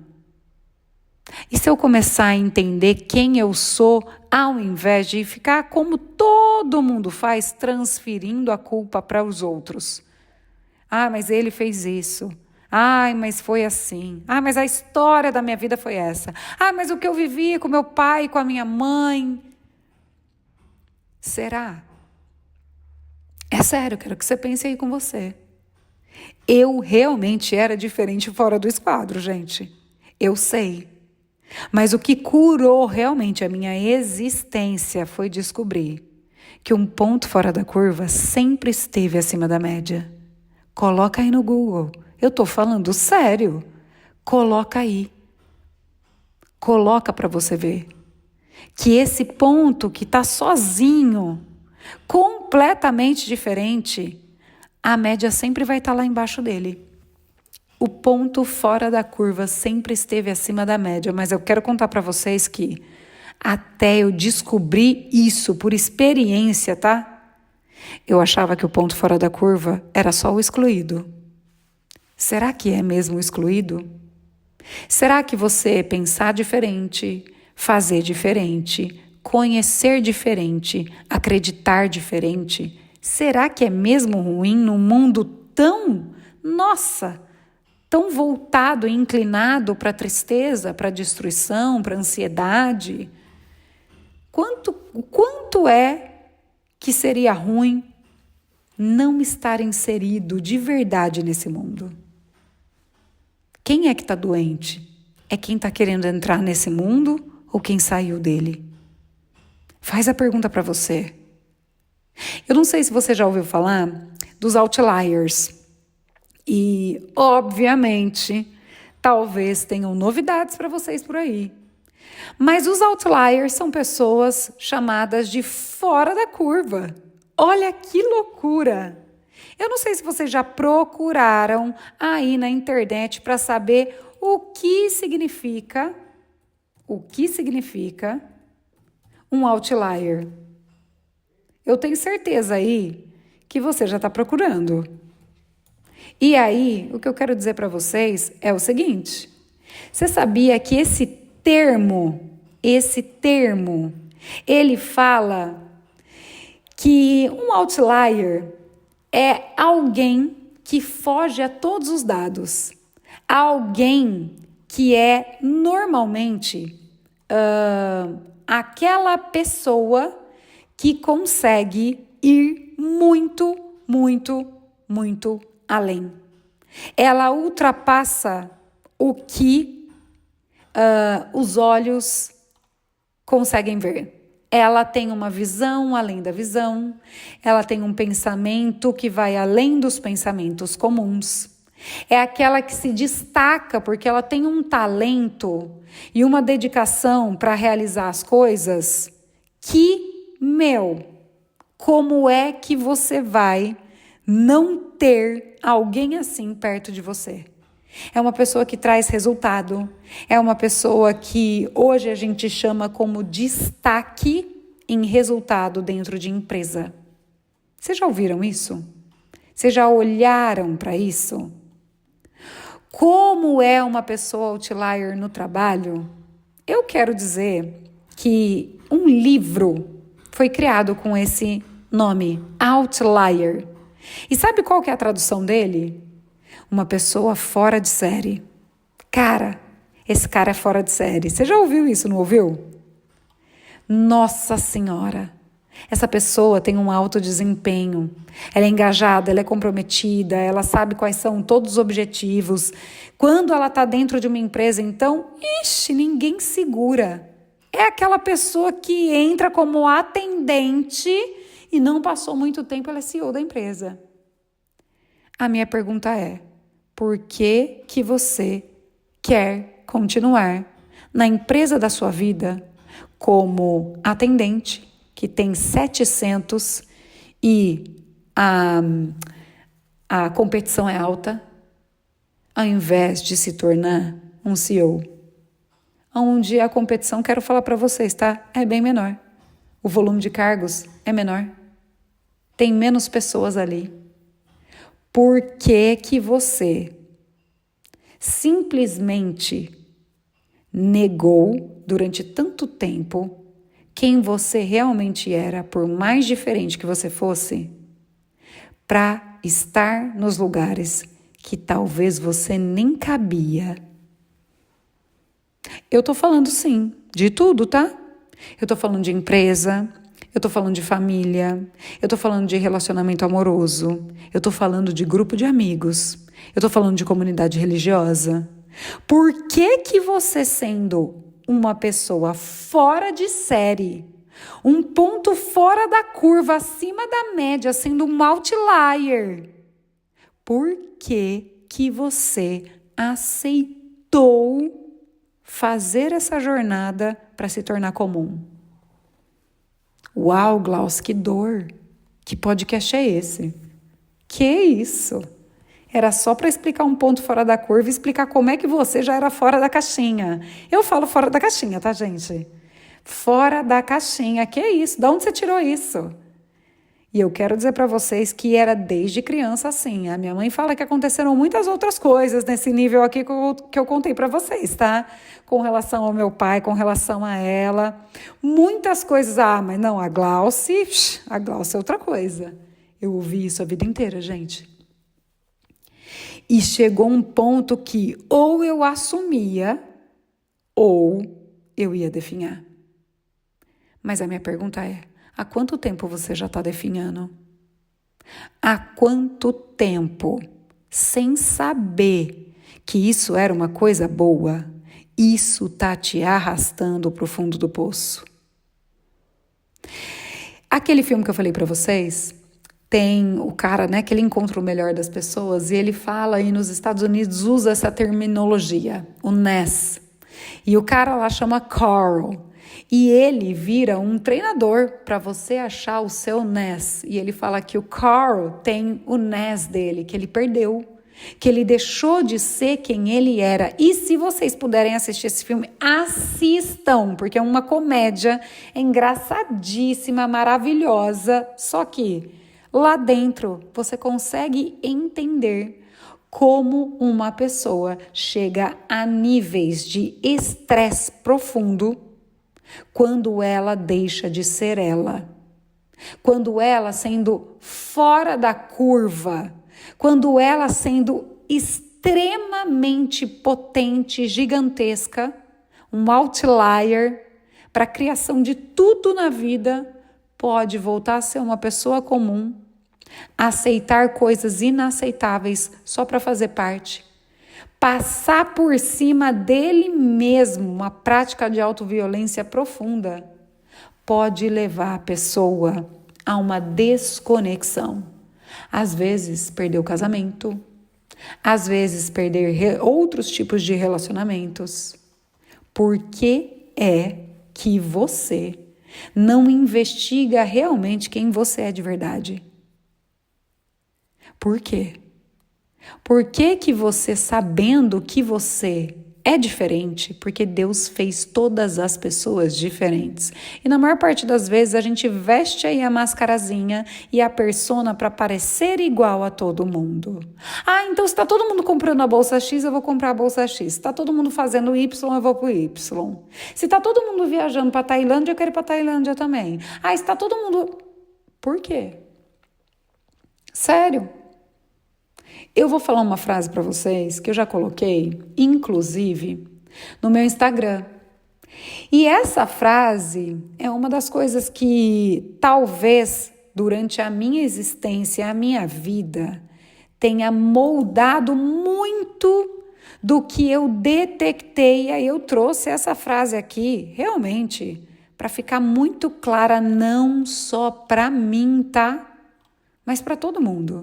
E se eu começar a entender quem eu sou, ao invés de ficar como todo mundo faz, transferindo a culpa para os outros? Ah, mas ele fez isso. Ai, mas foi assim. Ah, mas a história da minha vida foi essa. Ah, mas o que eu vivi com meu pai, com a minha mãe. Será? É sério, quero que você pense aí com você. Eu realmente era diferente fora do esquadro, gente. Eu sei. Mas o que curou realmente a minha existência foi descobrir que um ponto fora da curva sempre esteve acima da média. Coloca aí no Google. Eu estou falando sério. Coloca aí. Coloca para você ver. Que esse ponto que está sozinho, completamente diferente, a média sempre vai estar lá embaixo dele. O ponto fora da curva sempre esteve acima da média, mas eu quero contar para vocês que até eu descobrir isso por experiência, tá? Eu achava que o ponto fora da curva era só o excluído. Será que é mesmo o excluído? Será que você pensar diferente, fazer diferente, conhecer diferente, acreditar diferente, será que é mesmo ruim num mundo tão, tão voltado e inclinado para a tristeza, para a destruição, para a ansiedade? Quanto é que seria ruim não estar inserido de verdade nesse mundo? Quem é que está doente? É quem está querendo entrar nesse mundo ou quem saiu dele? Faz a pergunta para você. Eu não sei se você já ouviu falar dos outliers. E, obviamente, talvez tenham novidades para vocês por aí. Mas os outliers são pessoas chamadas de fora da curva. Olha que loucura! Eu não sei se vocês já procuraram aí na internet para saber o que significa um outlier. Eu tenho certeza aí que você já está procurando. E aí, o que eu quero dizer para vocês é o seguinte: você sabia que esse termo, ele fala que um outlier é alguém que foge a todos os dados. Alguém que é normalmente aquela pessoa que consegue ir muito, muito, muito além. Ela ultrapassa o que os olhos conseguem ver. Ela tem uma visão além da visão, ela tem um pensamento que vai além dos pensamentos comuns. É aquela que se destaca porque ela tem um talento e uma dedicação para realizar as coisas que, como é que você vai não ter alguém assim perto de você? É uma pessoa que traz resultado, é uma pessoa que hoje a gente chama como destaque em resultado dentro de empresa. Vocês já ouviram isso? Vocês já olharam para isso? Como é uma pessoa outlier no trabalho? Eu quero dizer que um livro foi criado com esse nome, Outlier. E sabe qual que é a tradução dele? Uma pessoa fora de série. Cara, esse cara é fora de série. Você já ouviu isso, não ouviu? Nossa Senhora! Essa pessoa tem um alto desempenho. Ela é engajada, ela é comprometida, ela sabe quais são todos os objetivos. Quando ela está dentro de uma empresa, então, ninguém segura. É aquela pessoa que entra como atendente e não passou muito tempo, ela é CEO da empresa. A minha pergunta é: por que que você quer continuar na empresa da sua vida como atendente, que tem 700 e a competição é alta, ao invés de se tornar um CEO? Onde a competição, quero falar para vocês, tá? É bem menor. O volume de cargos é menor. Tem menos pessoas ali. Por que que você simplesmente negou durante tanto tempo quem você realmente era, por mais diferente que você fosse, para estar nos lugares que talvez você nem cabia? Eu tô falando, sim, de tudo, tá? Eu tô falando de empresa, eu tô falando de família, eu tô falando de relacionamento amoroso, eu tô falando de grupo de amigos, eu tô falando de comunidade religiosa. Por que que você, sendo uma pessoa fora de série, um ponto fora da curva, acima da média, sendo um outlier, por que que você aceitou fazer essa jornada para se tornar comum? Uau, Glaucio, que dor! Que podcast é esse? Que isso? Era só para explicar um ponto fora da curva e explicar como é que você já era fora da caixinha. Eu falo fora da caixinha, tá, gente? Fora da caixinha. Que isso? De onde você tirou isso? E eu quero dizer para vocês que era desde criança assim. A minha mãe fala que aconteceram muitas outras coisas nesse nível aqui que eu contei para vocês, tá? Com relação ao meu pai, com relação a ela. Muitas coisas. Ah, mas não, a Glauce é outra coisa. Eu ouvi isso a vida inteira, gente. E chegou um ponto que ou eu assumia ou eu ia definhar. Mas a minha pergunta é: há quanto tempo você já está definhando? Há quanto tempo, sem saber que isso era uma coisa boa, isso está te arrastando para o fundo do poço? Aquele filme que eu falei para vocês, tem o cara, né, que ele encontra o melhor das pessoas e ele fala aí nos Estados Unidos, usa essa terminologia, o NES. E o cara lá chama Carl. E ele vira um treinador para você achar o seu NES. E ele fala que o Carl tem o NES dele, que ele perdeu, que ele deixou de ser quem ele era. E se vocês puderem assistir esse filme, assistam, porque é uma comédia engraçadíssima, maravilhosa. Só que lá dentro você consegue entender como uma pessoa chega a níveis de estresse profundo quando ela deixa de ser ela, quando ela sendo fora da curva, quando ela sendo extremamente potente, gigantesca, um outlier para a criação de tudo na vida, pode voltar a ser uma pessoa comum, aceitar coisas inaceitáveis só para fazer parte, passar por cima dele mesmo, uma prática de autoviolência profunda, pode levar a pessoa a uma desconexão. Às vezes, perder o casamento, às vezes, perder outros tipos de relacionamentos. Por que é que você não investiga realmente quem você é de verdade? Por quê? Por que que você, sabendo que você é diferente, porque Deus fez todas as pessoas diferentes. E na maior parte das vezes a gente veste aí a mascarazinha e a persona para parecer igual a todo mundo. Ah, então se está todo mundo comprando a bolsa X, eu vou comprar a bolsa X. Se está todo mundo fazendo Y, eu vou pro Y. Se está todo mundo viajando para Tailândia, eu quero ir para Tailândia também. Ah, se está todo mundo... Por quê? Sério? Eu vou falar uma frase para vocês que eu já coloquei, inclusive, no meu Instagram. E essa frase é uma das coisas que talvez durante a minha existência, a minha vida, tenha moldado muito do que eu detectei. E aí eu trouxe essa frase aqui, realmente, para ficar muito clara, não só para mim, tá? Mas para todo mundo.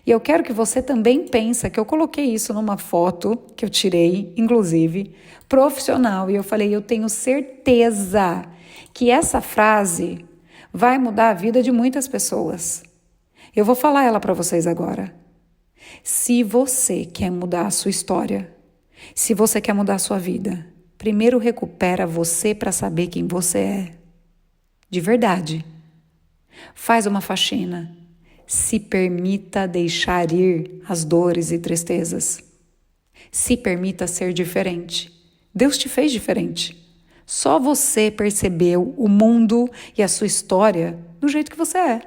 E eu quero que você também pense que eu coloquei isso numa foto que eu tirei, inclusive, profissional. E eu falei, eu tenho certeza que essa frase vai mudar a vida de muitas pessoas. Eu vou falar ela para vocês agora. Se você quer mudar a sua história, se você quer mudar a sua vida, primeiro recupera você para saber quem você é. De verdade. Faz uma faxina. Se permita deixar ir as dores e tristezas. Se permita ser diferente. Deus te fez diferente. Só você percebeu o mundo e a sua história do jeito que você é,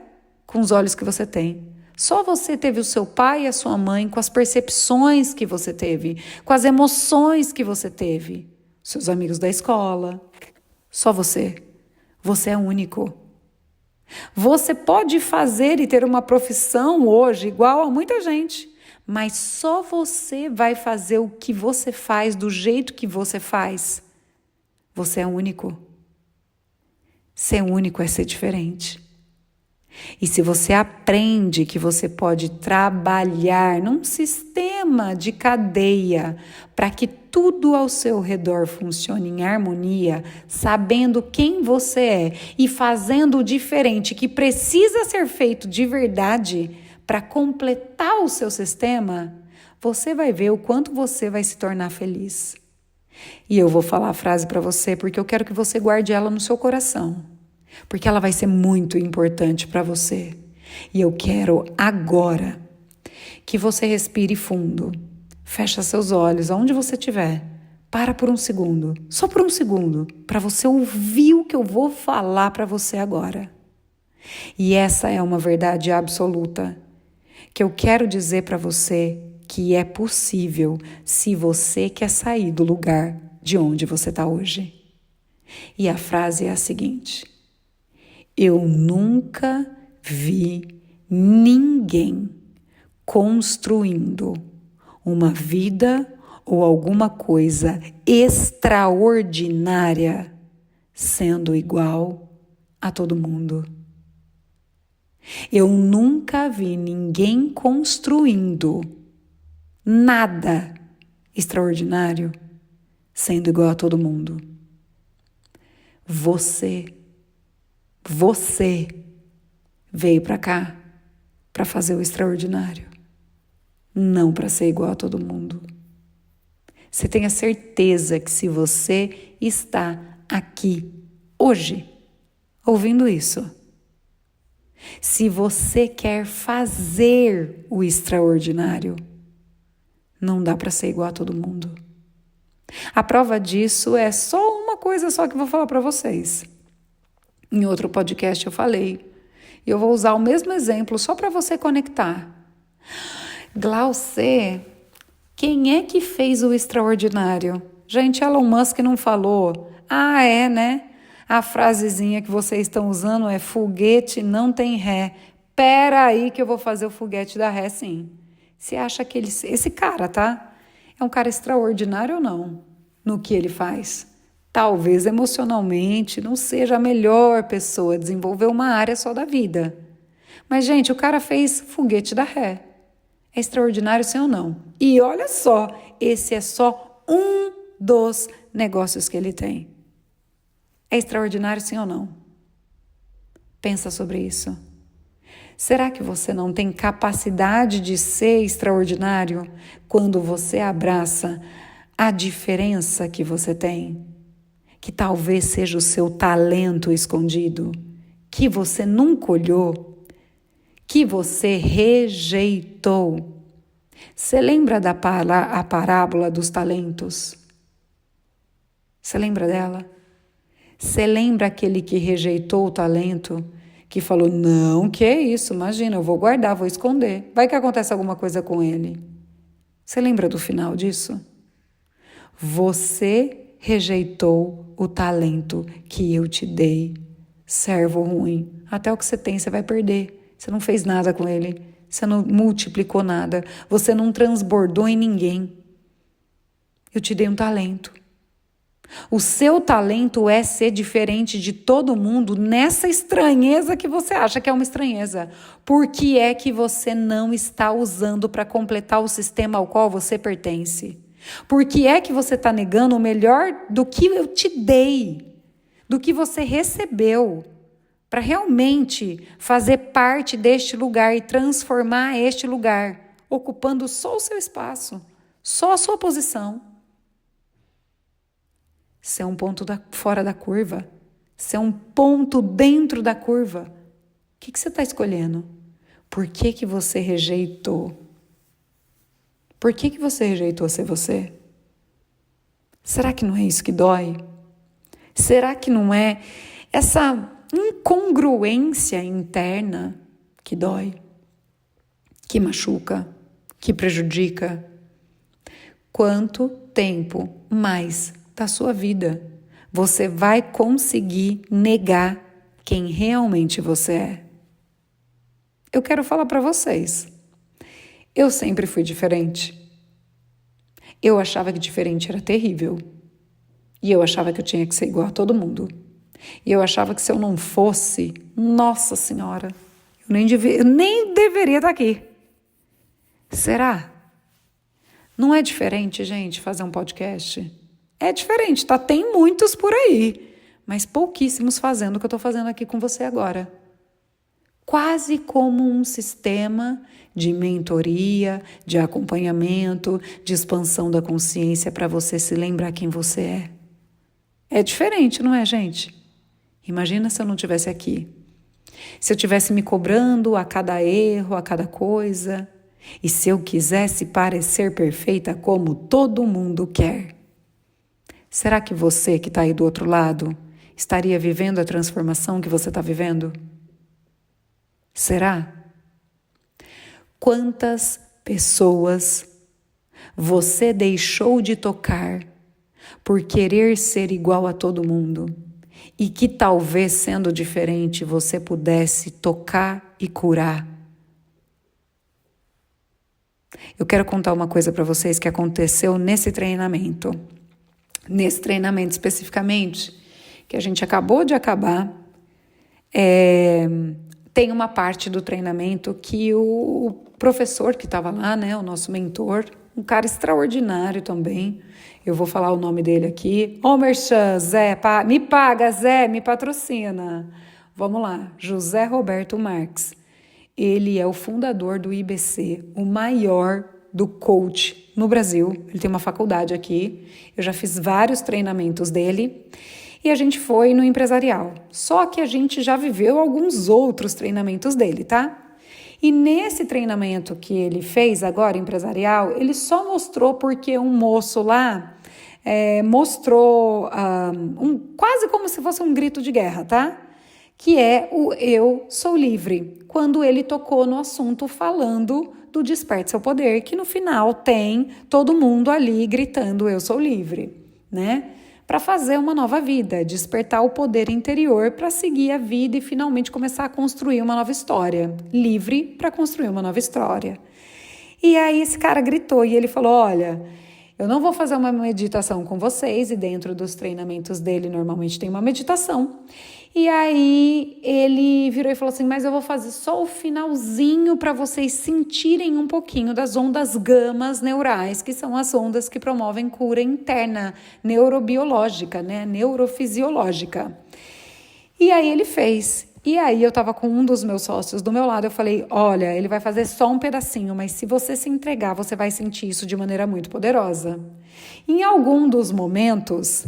com os olhos que você tem. Só você teve o seu pai e a sua mãe com as percepções que você teve, com as emoções que você teve. Seus amigos da escola. Só você. Você é único. Você pode fazer e ter uma profissão hoje igual a muita gente, mas só você vai fazer o que você faz do jeito que você faz. Você é único. Ser único é ser diferente. E se você aprende que você pode trabalhar num sistema de cadeia para que tudo ao seu redor funcione em harmonia, sabendo quem você é e fazendo o diferente que precisa ser feito de verdade para completar o seu sistema, você vai ver o quanto você vai se tornar feliz. E eu vou falar a frase para você porque eu quero que você guarde ela no seu coração. porque ela vai ser muito importante para você. E eu quero agora que você respire fundo, fecha seus olhos, aonde você estiver, para por um segundo, só por um segundo, para você ouvir o que eu vou falar para você agora. E essa é uma verdade absoluta, que eu quero dizer para você que é possível se você quer sair do lugar de onde você está hoje. E a frase é a seguinte: eu nunca vi ninguém construindo uma vida ou alguma coisa extraordinária sendo igual a todo mundo. Eu nunca vi ninguém construindo nada extraordinário sendo igual a todo mundo. Você veio para cá para fazer o extraordinário, não para ser igual a todo mundo. Você tenha certeza que se você está aqui hoje, ouvindo isso, se você quer fazer o extraordinário, não dá para ser igual a todo mundo. A prova disso é só uma coisa só que eu vou falar para vocês. Em outro podcast eu falei, e eu vou usar o mesmo exemplo só para você conectar. Glauce, quem é que fez o extraordinário? Gente, Elon Musk não falou. Ah, é, né? A frasezinha que vocês estão usando é foguete não tem ré. Pera aí que eu vou fazer o foguete da ré, sim. Você acha que esse cara, tá? É um cara extraordinário ou não? No que ele faz? Talvez emocionalmente não seja a melhor pessoa a desenvolver uma área só da vida. Mas, gente, o cara fez foguete da ré. É extraordinário, sim ou não? E olha só, esse é só um dos negócios que ele tem. É extraordinário, sim ou não? Pensa sobre isso. Será que você não tem capacidade de ser extraordinário quando você abraça a diferença que você tem? Que talvez seja o seu talento escondido, que você nunca olhou, que você rejeitou. Você lembra da a parábola dos talentos? Você lembra dela? Você lembra aquele que rejeitou o talento, que falou, não, que é isso, imagina, eu vou guardar, vou esconder, vai que acontece alguma coisa com ele. Você lembra do final disso? Você rejeitou o talento que eu te dei, servo ruim. Até o que você tem, você vai perder. Você não fez nada com ele, você não multiplicou nada, você não transbordou em ninguém. Eu te dei um talento. O seu talento é ser diferente de todo mundo nessa estranheza que você acha que é uma estranheza. Por que é que você não está usando para completar o sistema ao qual você pertence? Por que é que você está negando o melhor do que eu te dei, do que você recebeu, para realmente fazer parte deste lugar e transformar este lugar, ocupando só o seu espaço, só a sua posição? Ser um ponto fora da curva, ser um ponto dentro da curva. O que você está escolhendo? Por que você rejeitou? Por que você rejeitou ser você? Será que não é isso que dói? Será que não é essa incongruência interna que dói, que machuca, que prejudica? Quanto tempo mais da sua vida você vai conseguir negar quem realmente você é? Eu quero falar para vocês. Eu sempre fui diferente. Eu achava que diferente era terrível. E eu achava que eu tinha que ser igual a todo mundo. E eu achava que se eu não fosse, nossa senhora, eu nem deveria estar aqui. Será? Não é diferente, gente, fazer um podcast? É diferente, tá? Tem muitos por aí, mas pouquíssimos fazendo o que eu estou fazendo aqui com você agora. Quase como um sistema de mentoria, de acompanhamento, de expansão da consciência para você se lembrar quem você é. É diferente, não é, gente? Imagina se eu não estivesse aqui. Se eu estivesse me cobrando a cada erro, a cada coisa. E se eu quisesse parecer perfeita como todo mundo quer. Será que você que está aí do outro lado estaria vivendo a transformação que você está vivendo? Será? Quantas pessoas você deixou de tocar por querer ser igual a todo mundo e que talvez sendo diferente você pudesse tocar e curar? Eu quero contar uma coisa para vocês que aconteceu nesse treinamento. Nesse treinamento especificamente, que a gente acabou de acabar, tem uma parte do treinamento que o professor que estava lá, né, o nosso mentor, um cara extraordinário também, eu vou falar o nome dele aqui, Merchan, Zé, me paga, Zé, me patrocina. Vamos lá, José Roberto Marques. Ele é o fundador do IBC, o maior do coach no Brasil. Ele tem uma faculdade aqui. Eu já fiz vários treinamentos dele. E a gente foi no empresarial. Só que a gente já viveu alguns outros treinamentos dele, tá? E nesse treinamento que ele fez agora, empresarial, ele só mostrou porque um moço lá mostrou quase como se fosse um grito de guerra, tá? Que é o Eu Sou Livre, quando ele tocou no assunto falando do Desperte Seu Poder, que no final tem todo mundo ali gritando Eu Sou Livre, né? Para fazer uma nova vida, despertar o poder interior para seguir a vida e finalmente começar a construir uma nova história. Livre para construir uma nova história. E aí esse cara gritou e ele falou, olha, eu não vou fazer uma meditação com vocês, e dentro dos treinamentos dele normalmente tem uma meditação. E aí ele virou e falou assim, mas eu vou fazer só o finalzinho para vocês sentirem um pouquinho das ondas gamas neurais, que são as ondas que promovem cura interna, neurobiológica, né, neurofisiológica. E aí ele fez. E aí eu estava com um dos meus sócios do meu lado, eu falei, olha, ele vai fazer só um pedacinho, mas se você se entregar, você vai sentir isso de maneira muito poderosa. Em algum dos momentos,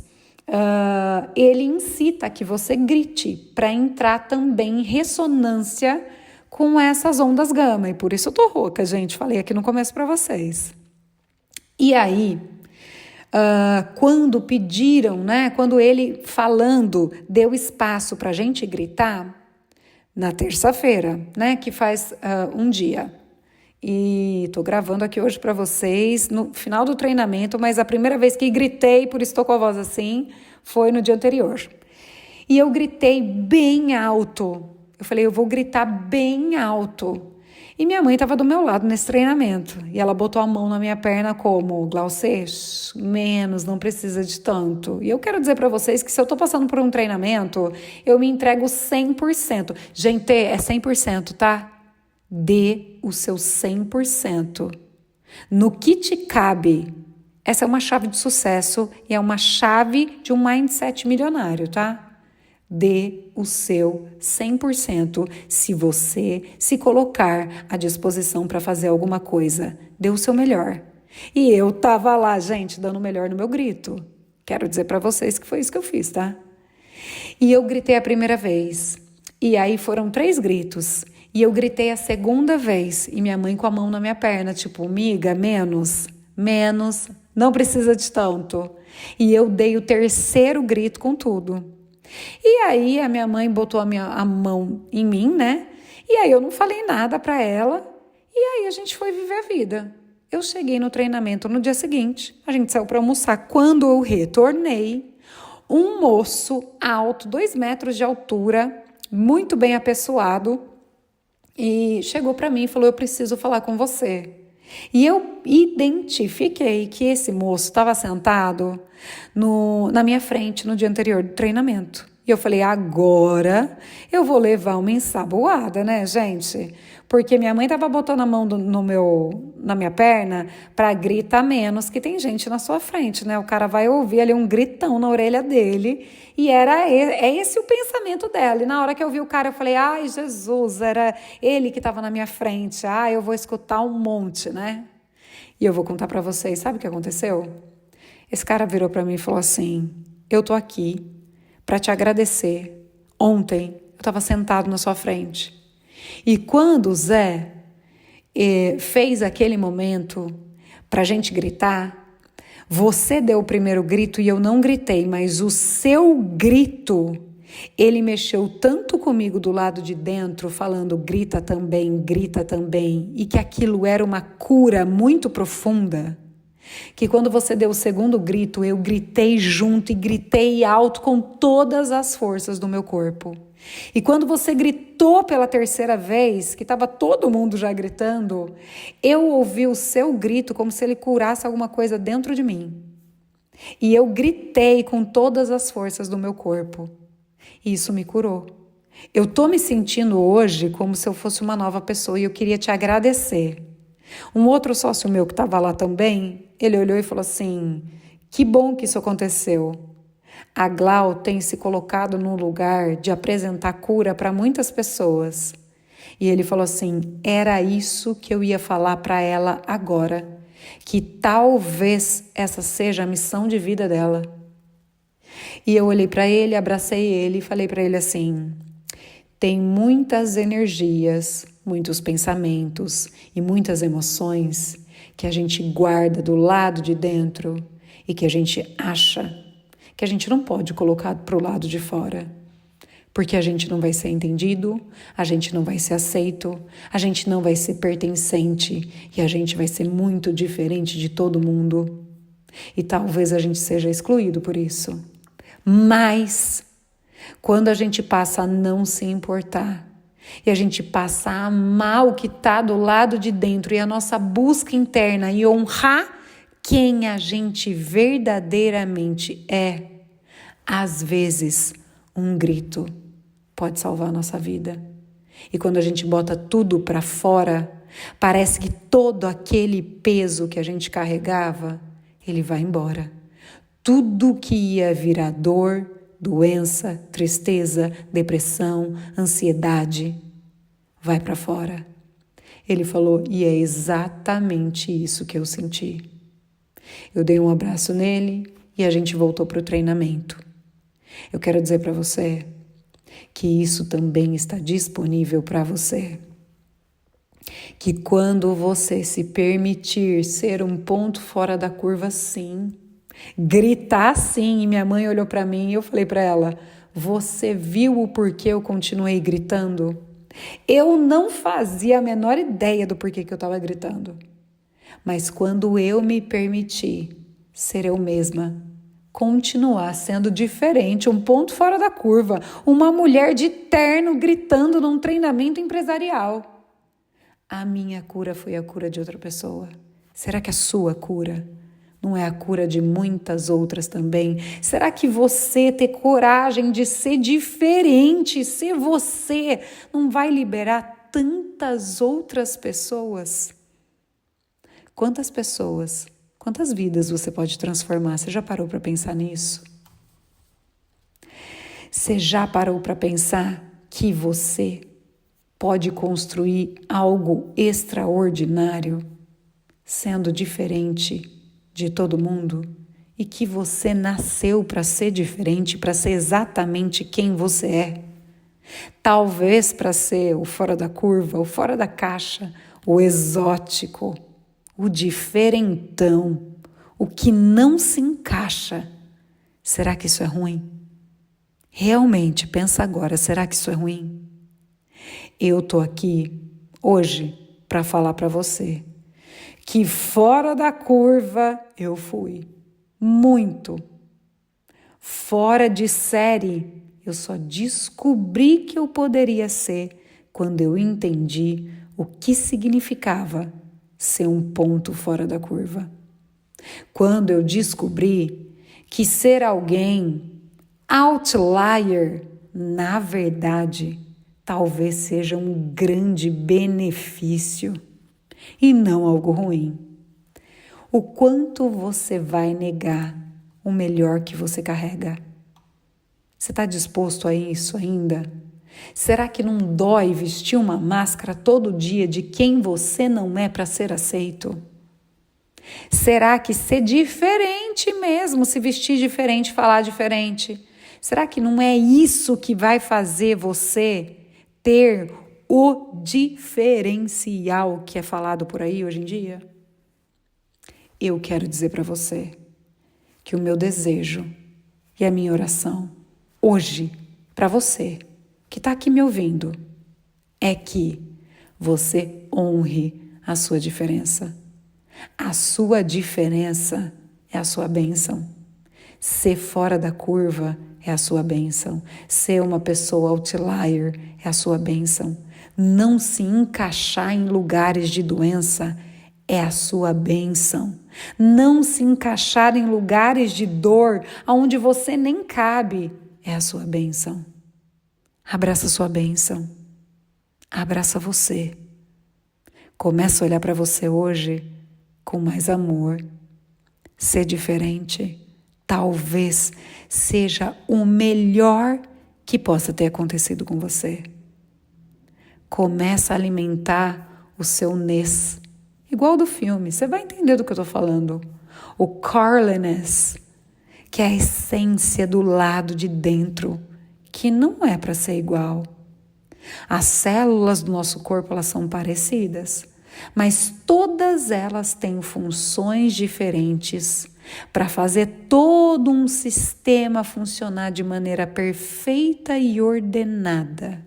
ele incita que você grite para entrar também em ressonância com essas ondas gama, e por isso eu tô rouca, gente, falei aqui no começo para vocês. E aí, quando pediram, né, quando ele falando deu espaço para a gente gritar, na terça-feira, né, que faz um dia. E tô gravando aqui hoje para vocês no final do treinamento, mas a primeira vez que gritei, por isso tô com a voz assim, foi no dia anterior. E eu gritei bem alto. Eu falei, eu vou gritar bem alto. E minha mãe estava do meu lado nesse treinamento. E ela botou a mão na minha perna como, Glaucê, menos, não precisa de tanto. E eu quero dizer para vocês que se eu estou passando por um treinamento, eu me entrego 100%. Gente, é 100%, tá? Dê o seu 100%. No que te cabe. Essa é uma chave de sucesso e é uma chave de um mindset milionário, tá? Dê o seu 100% se você se colocar à disposição para fazer alguma coisa. Dê o seu melhor. E eu tava lá, gente, dando o melhor no meu grito. Quero dizer para vocês que foi isso que eu fiz, tá? E eu gritei a primeira vez. E aí foram 3 gritos. E eu gritei a segunda vez. E minha mãe com a mão na minha perna, tipo, miga, menos, não precisa de tanto. E eu dei o 3º grito com tudo. E aí a minha mãe botou a mão em mim, né? E aí eu não falei nada para ela. E aí a gente foi viver a vida. Eu cheguei no treinamento no dia seguinte. A gente saiu para almoçar. Quando eu retornei, um moço alto, 2 metros de altura, muito bem apessoado, e chegou para mim e falou, eu preciso falar com você. E eu identifiquei que esse moço estava sentado na minha frente no dia anterior do treinamento. E eu falei, agora eu vou levar uma ensaboada, né, gente? Porque minha mãe estava botando a mão na minha perna para gritar menos, que tem gente na sua frente, né? O cara vai ouvir ali um gritão na orelha dele. E é esse o pensamento dela. E na hora que eu vi o cara, eu falei, ai, Jesus, era ele que estava na minha frente. Ah, eu vou escutar um monte, né? E eu vou contar para vocês, sabe o que aconteceu? Esse cara virou para mim e falou assim, eu tô aqui para te agradecer ontem eu estava sentado na sua frente. E quando o Zé fez aquele momento para a gente gritar, você deu o primeiro grito e eu não gritei, mas o seu grito, ele mexeu tanto comigo do lado de dentro, falando grita também, e que aquilo era uma cura muito profunda, que quando você deu o segundo grito, eu gritei junto e gritei alto com todas as forças do meu corpo. E quando você gritou pela terceira vez, que estava todo mundo já gritando, eu ouvi o seu grito como se ele curasse alguma coisa dentro de mim. E eu gritei com todas as forças do meu corpo. E isso me curou. Eu estou me sentindo hoje como se eu fosse uma nova pessoa e eu queria te agradecer. Um outro sócio meu que estava lá também, ele olhou e falou assim, que bom que isso aconteceu. A Glau tem se colocado num lugar de apresentar cura para muitas pessoas. E ele falou assim, era isso que eu ia falar para ela agora, que talvez essa seja a missão de vida dela. E eu olhei para ele, abracei ele e falei para ele assim, tem muitas energias, muitos pensamentos e muitas emoções que a gente guarda do lado de dentro e que a gente acha que a gente não pode colocar para o lado de fora, porque a gente não vai ser entendido, a gente não vai ser aceito, a gente não vai ser pertencente e a gente vai ser muito diferente de todo mundo. E talvez a gente seja excluído por isso. Mas, quando a gente passa a não se importar e a gente passa a amar o que está do lado de dentro e a nossa busca interna e honrar quem a gente verdadeiramente é, às vezes um grito pode salvar a nossa vida. E quando a gente bota tudo para fora, parece que todo aquele peso que a gente carregava, ele vai embora. Tudo que ia virar dor, doença, tristeza, depressão, ansiedade, vai para fora. Ele falou, e é exatamente isso que eu senti. Eu dei um abraço nele e a gente voltou para o treinamento. Eu quero dizer para você que isso também está disponível para você. Que quando você se permitir ser um ponto fora da curva, sim, gritar sim, e minha mãe olhou para mim e eu falei para ela, você viu o porquê eu continuei gritando? Eu não fazia a menor ideia do porquê que eu estava gritando. Mas quando eu me permiti ser eu mesma, continuar sendo diferente, um ponto fora da curva, uma mulher de terno gritando num treinamento empresarial, a minha cura foi a cura de outra pessoa. Será que a sua cura não é a cura de muitas outras também? Será que você ter coragem de ser diferente, ser você, não vai liberar tantas outras pessoas? Quantas pessoas, quantas vidas você pode transformar? Você já parou para pensar nisso? Você já parou para pensar que você pode construir algo extraordinário, sendo diferente de todo mundo? E que você nasceu para ser diferente, para ser exatamente quem você é? Talvez para ser o fora da curva, o fora da caixa, o exótico, o diferentão, o que não se encaixa. Será que isso é ruim? Realmente, pensa agora, será que isso é ruim? Eu estou aqui hoje para falar para você que fora da curva eu fui muito. Fora de série, eu só descobri que eu poderia ser quando eu entendi o que significava ser um ponto fora da curva. Quando eu descobri que ser alguém outlier, na verdade, talvez seja um grande benefício e não algo ruim. O quanto você vai negar o melhor que você carrega? Você está disposto a isso ainda? Será que não dói vestir uma máscara todo dia de quem você não é para ser aceito? Será que ser diferente mesmo, se vestir diferente, falar diferente, Será que não é isso que vai fazer você ter o diferencial que é falado por aí hoje em dia? Eu quero dizer para você que o meu desejo e a minha oração hoje, para você que está aqui me ouvindo, é que você honre a sua diferença. A sua diferença é a sua bênção. Ser fora da curva é a sua bênção. Ser uma pessoa outlier é a sua bênção. Não se encaixar em lugares de doença é a sua bênção. Não se encaixar em lugares de dor onde você nem cabe é a sua bênção. Abraça a sua bênção. Abraça você. Começa a olhar para você hoje com mais amor. Ser diferente talvez seja o melhor que possa ter acontecido com você. Começa a alimentar o seu ness, igual do filme, você vai entender do que eu estou falando. O Carliness, que é a essência do lado de dentro, que não é para ser igual. As células do nosso corpo, elas são parecidas, mas todas elas têm funções diferentes para fazer todo um sistema funcionar de maneira perfeita e ordenada.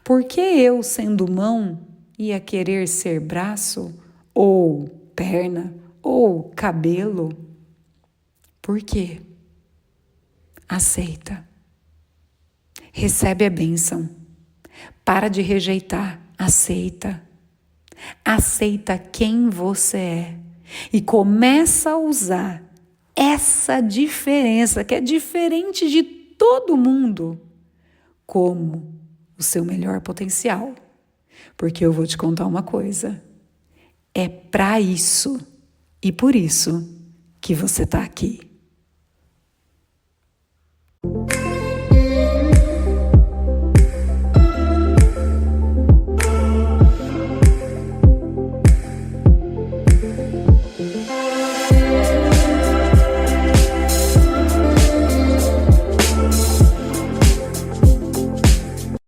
Por que eu, sendo mão, ia querer ser braço, ou perna, ou cabelo? Por quê? Aceita. Recebe a bênção. Para de rejeitar. Aceita. Aceita quem você é. E começa a usar essa diferença, que é diferente de todo mundo, como o seu melhor potencial. Porque eu vou te contar uma coisa. É para isso e por isso que você está aqui.